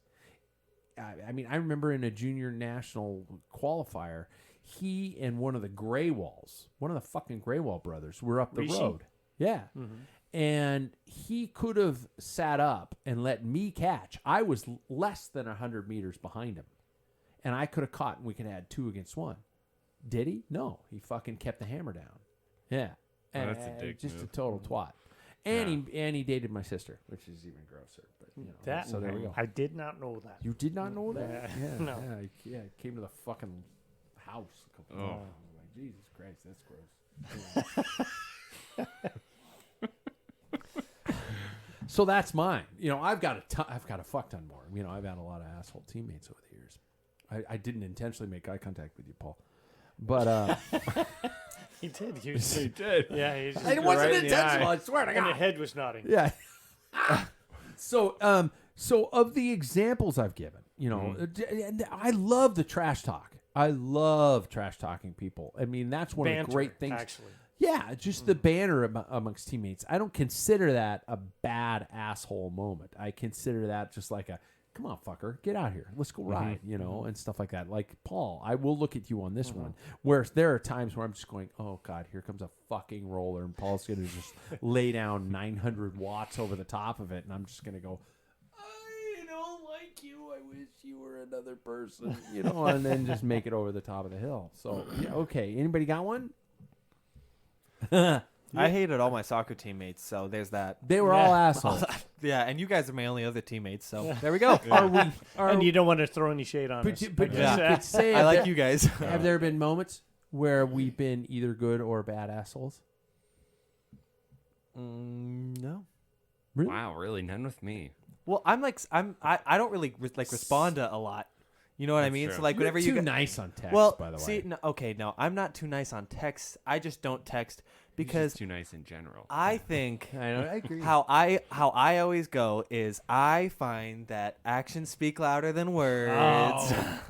I mean, I remember in a junior national qualifier, he and one of the Graywalls, one of the fucking Graywall brothers, were up the Rishi? road. Yeah. And he could have sat up and let me catch. I was less than 100 meters behind him. And I could have caught and we could have had 2 against 1. Did he? No. He fucking kept the hammer down. Yeah. Oh, that's a dick just move. a total twat. And he dated my sister, which is even grosser. But so there we go. I did not know that. You did not know that? Yeah. No. Yeah, he came to the fucking house a couple Oh. times. I'm like, Jesus Christ, that's gross. So that's mine. I've got a fuck ton more. I've had a lot of asshole teammates over the years. I didn't intentionally make eye contact with you, Paul, but He did. He did. Yeah, he just it wasn't intentional. I swear to And the God. head was nodding. Yeah. So of the examples I've given, and I love the trash talk. I love trash talking people. I mean, that's one of the great things. Actually. Yeah, just the banter amongst teammates. I don't consider that a bad asshole moment. I consider that just like a, come on, fucker, get out here. Let's go ride, and stuff like that. Like, Paul, I will look at you on this one, where there are times where I'm just going, oh, God, here comes a fucking roller, and Paul's going to just lay down 900 watts over the top of it, and I'm just going to go, I don't like you. I wish you were another person, and then just make it over the top of the hill. So, yeah, okay. Anybody got one? I hated all my soccer teammates, so there's that. They were all assholes. Yeah, and you guys are my only other teammates, so there we go. And you don't want to throw any shade on us. But I you guess. could say, I like you guys. have there been moments where we've been either good or bad assholes? No. Really? Wow, really? None with me. Well, I don't really respond to a lot. You know what I mean? true. So like You're whenever too you get nice on text, well, by the way. see, no, I'm not too nice on text. I just don't text He's because just too nice in general. I think I know, I agree. how I always go is I find that actions speak louder than words. Oh.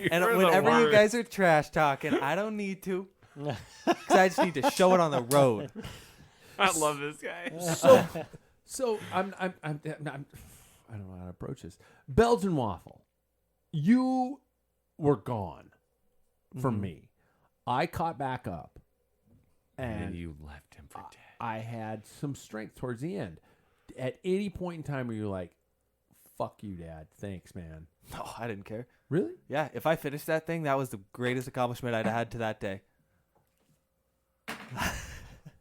And You're the whenever you worst. guys are trash talking, I don't need to. Because I just need to show it on the road. I love this guy. So I'm I don't know how to approach this. Belgian waffle, you were gone from me. I caught back up, And and you left him for dead. I had some strength towards the end. At any point in time where you're like, "Fuck you, Dad. Thanks, man." No, I didn't care. Really? Yeah, if I finished that thing, that was the greatest accomplishment I'd had to that day.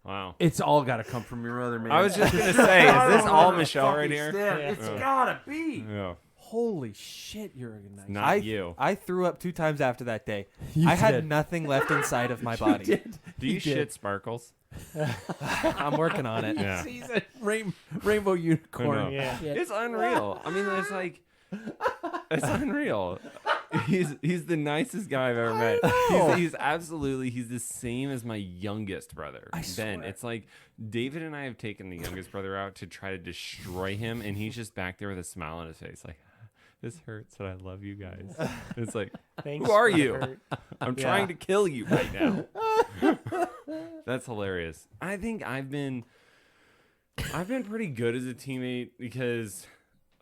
Wow. It's all got to come from your mother, man. I was just gonna say, is this all Michelle right here? It's gotta be. Yeah. Holy shit, you're a nice. Not you. I threw up 2 times after that day. You I had did. nothing left inside of my body. Do you shit sparkles? I'm working on it. Yeah. He's a rainbow unicorn. I know. Yeah. Shit. It's unreal. I mean, it's like, it's unreal. he's the nicest guy I've ever met. He's absolutely the same as my youngest brother, Ben. swear. It's like David and I have taken the youngest brother out to try to destroy him, and he's just back there with a smile on his face, like, this hurts, but I love you guys. It's like, Thanks who are for the you? hurt. I'm trying to kill you right now. That's hilarious. I think I've been pretty good as a teammate because,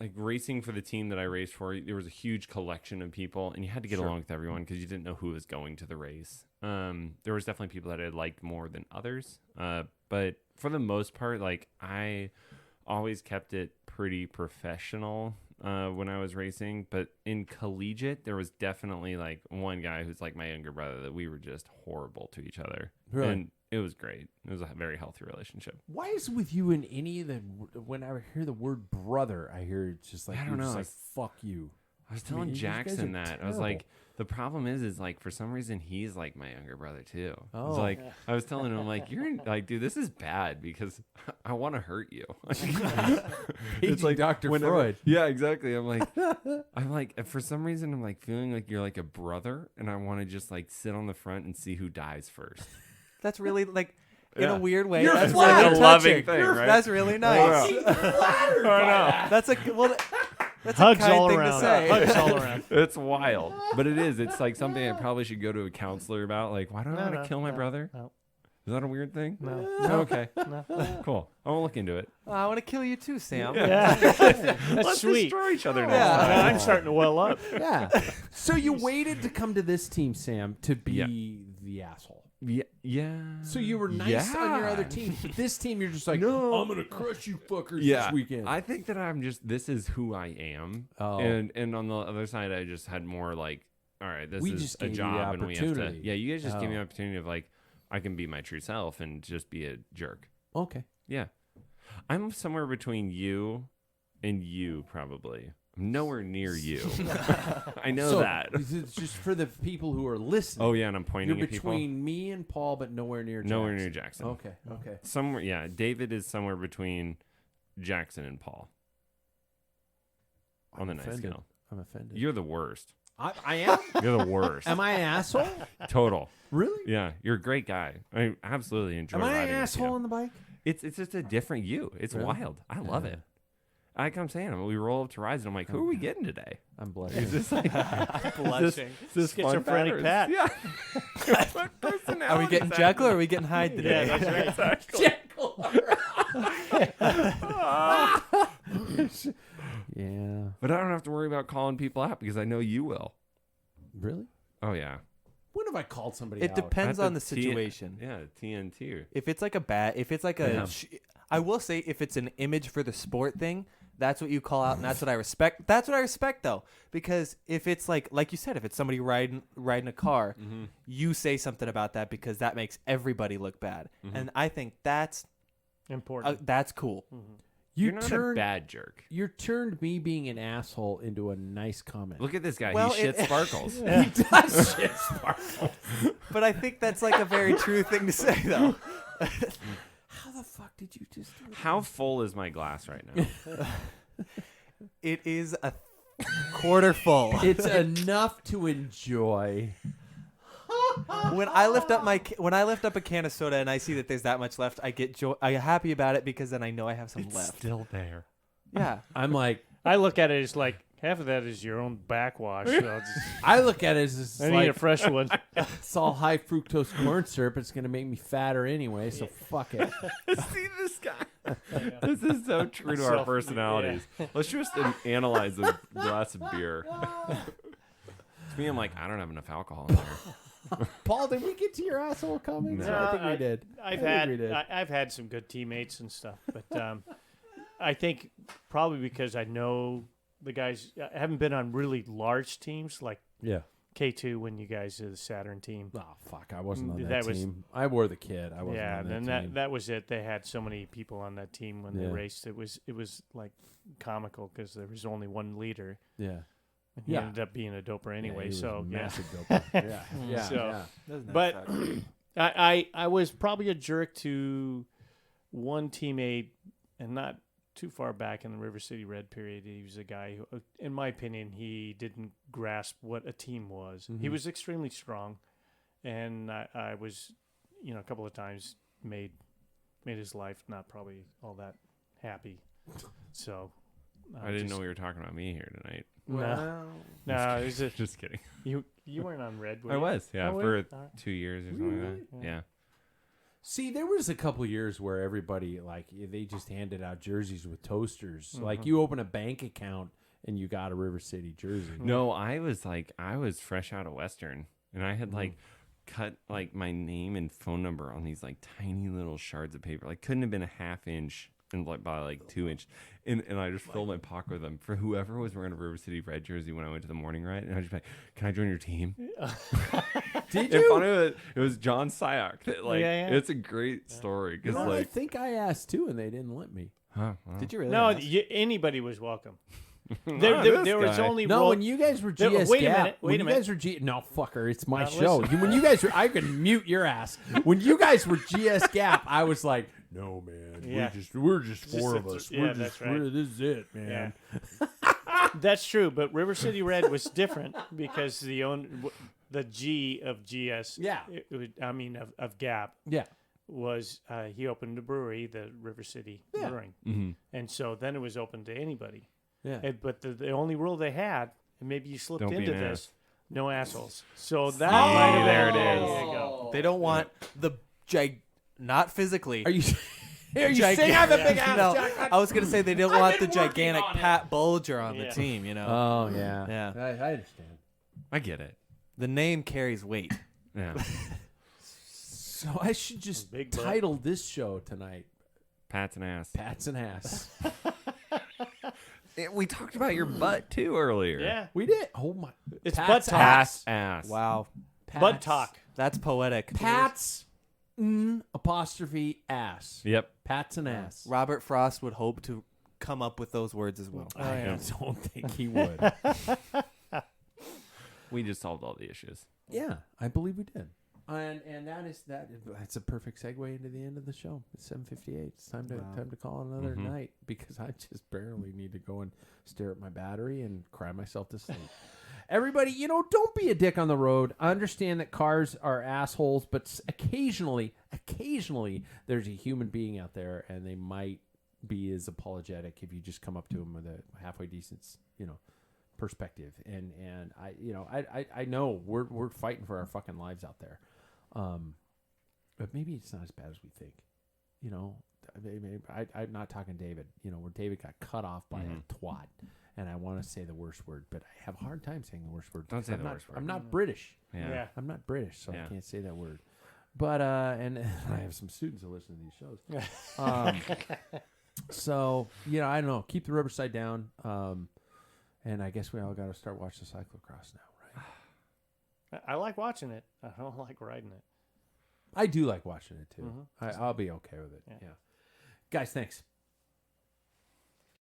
like, racing for the team that I raced for, there was a huge collection of people, and you had to get along with everyone because you didn't know who was going to the race. There was definitely people that I liked more than others, but for the most part, like, I always kept it pretty professional when I was racing. But in collegiate, there was definitely, like, one guy who's like my younger brother that we were just horrible to each other. Really? And it was great. It was a very healthy relationship. Why is it with you in any of the when I hear the word brother, I hear it's just like I you're don't just know. like fuck you. I was I telling mean, you guys Jackson are that. I was terrible. like, the problem is like, for some reason, he's like my younger brother too. Oh. It's like, I was telling him, like, like, dude, this is bad because I want to hurt you. It's like Dr. Freud. Yeah, exactly. I'm like, for some reason, I'm like feeling like you're like a brother, and I want to just like sit on the front and see who dies first. That's really like in Yeah. a weird way. You're That's flattered. really A loving touching. thing, right? That's really nice. That's a well. That's Hugs a kind all thing around. to say. Hugs all around. It's wild, but it is. It's like something I probably should go to a counselor about. Like, why do I No, want to no, kill my no, brother? no. Is that a weird thing? No. Oh, okay, No. cool. I won't look into it. I want to kill you too, Sam. Yeah. That's Let's sweet. destroy each other next Yeah. time. I'm starting to well up. Yeah. So you waited to come to this team, Sam, to be Yeah. the asshole. Yeah. So you were nice on your other Yeah. team. But this team, you're just like, No. I'm gonna crush you fuckers Yeah, this weekend. I think that I'm just. This is who I am. Oh. And on the other side, I just had more like, all right, this We is just a gave you the job, and we have to. opportunity. Yeah, you guys just give me Oh. an opportunity of like, I can be my true self and just be a jerk. Okay. Yeah, I'm somewhere between you and you probably. I'm nowhere near you. I know So, that. It's just for the people who are listening. Oh yeah, and I'm pointing You're at people. between me and Paul, but nowhere near Jackson. Nowhere near Jackson. Okay. Okay. Somewhere, yeah. David is somewhere between Jackson and Paul on the I'm nice offended. scale. I'm offended. You're the worst. I am? You're the worst. Am I an asshole? Total. Really? Yeah, you're a great guy. I absolutely enjoy Am I riding an with you. asshole on the bike? It's just a different you. It's Really? wild. I love Yeah. it. Like I'm saying, we roll up to rides, and I'm like, who are we getting today? I'm blushing. Is this like Blushing. this fun Schizophrenic patterns? Pat. Yeah. What Are we personality getting is that? Jekyll or are we getting Hyde Yeah, today? that's right. Yeah. But I don't have to worry about calling people out because I know you will. Really? Oh yeah. When have I called somebody It out? depends At on the T- situation. Yeah, TNT. If it's like a Yeah. I will say if it's an image for the sport thing, that's what you call out, and that's what I respect. That's what I respect though, because if it's like you said, if it's somebody riding a car, you say something about that because that makes everybody look bad, and I think that's Important. cool. You You're not a turned bad jerk. you turned me being an asshole into a nice comment. Look at this guy. Well, he shit sparkles. He does shit sparkle. But I think that's like a very true thing to say though. How the fuck did you just do that? How full is my glass right now? It is a quarter full. It's enough to enjoy. When I lift up a can of soda and I see that there's that much left, I get I'm happy about it because then I know I have some left. still there. Yeah. I'm like, I look at it as like half of that is your own backwash. So it's, I look at it as this I is need a like, fresh one. it's all high fructose corn syrup. It's gonna make me fatter anyway, so fuck it. See this guy. This is so true to our Self- personalities. Let's just analyze a glass of beer. To me, I'm like, I don't have enough alcohol in there. Paul, did we get to your asshole comments? No. I think we did. I've had some good teammates and stuff, but I think probably because I know the guys. I haven't been on really large teams like Yeah. K2 when you guys are the Saturn team. Oh fuck! I wasn't on that, That was- team. I wore the kid. I wasn't Yeah, on that and team. that was it. They had so many people on that team when they Yeah. raced. It was like comical because there was only one leader. yeah. And he Yeah. ended up being a doper Yeah, anyway. he was so yeah. massive doper. Yeah. Yeah. So- yeah. But I was probably a jerk to one teammate, and not too far back in the River City Red period. He was a guy who, in my opinion, he didn't grasp what a team was. He was extremely strong, and I was, a couple of times made his life not probably all that happy. So I didn't know we were talking about me here tonight. No, it's just Just kidding. you weren't on Red. Were I you? was, yeah, Oh, were for you? All right. 2 years or something like that. Yeah. See, there was a couple years where everybody, like, they just handed out jerseys with toasters. Like, you open a bank account and you got a River City jersey. No, I was fresh out of Western, and I had cut like my name and phone number on these like tiny little shards of paper. Like couldn't have been a half inch and like by like 2 inch, and I just filled my pocket with them for whoever was wearing a River City Red jersey when I went to the morning ride, and I was just like, "Can I join your team?" Did And you? funny, it was John Syak. That, like, Yeah. it's a great story because I like, think I asked too, and they didn't let me. huh, wow. Did you really? No, ask? anybody was welcome. Not There this was guy. only No, when you guys were There- GS wait a Gap, minute, wait when a you minute. guys were no fucker, it's my Now, show. listen. When you guys were, I could mute your ass. When you guys were GS Gap, I was like, no man, Yeah. we're just four Just of a- us. yeah, We're that's just right. this is it, man. That's true, but River City Red was different because the G of GS, Yeah. of Gap Yeah. was he opened a brewery, the River City Yeah. Brewing, Mhm. and so then it was open to anybody. Yeah. But the only rule they had, and maybe you slipped Don't be into an this, ass. no assholes. So that See, might have there been, it is. There you go. They don't want the not physically. Are you? Are you Gigan- saying I have a big ass? No, Jack? I was gonna say they don't I've want the been working gigantic on it. Pat Bulger on the Yeah. team. You know, Oh yeah. Yeah. I understand. I get it. the name carries weight. Yeah, So I should just Big butt. title this show tonight Pat's an ass. "Pats and Ass." We talked about your butt too earlier. Yeah, We did. Oh my! it's Pat's butt talk. Pat's ass. Wow, Butt talk. that's poetic. Pats apostrophe ass. Yep. Pats and ass. Robert Frost would hope to come up with those words as well. Oh, yeah. I don't think he would. We just solved all the issues. Yeah, I believe we did. And that's a perfect segue into the end of the show. It's 7:58. It's time to call it another night because I just barely need to go and stare at my battery and cry myself to sleep. Everybody, don't be a dick on the road. I understand that cars are assholes, but occasionally there's a human being out there, and they might be as apologetic if you just come up to them with a halfway decent, perspective. And I know we're fighting for our fucking lives out there. But maybe it's not as bad as we think. I'm not talking David. Where David got cut off by a twat, and I want to say the worst word, but I have a hard time saying the worst word. Don't because say I'm the not, worst word. I'm not British. Yeah. I'm not British, so Yeah. I can't say that word. But and I have some students that listen to these shows. So I don't know. Keep the rubber side down. And I guess we all got to start watching cyclocross now, right? I like watching it. I don't like riding it. I do like watching it too. I'll be okay with it. Yeah. Guys, thanks.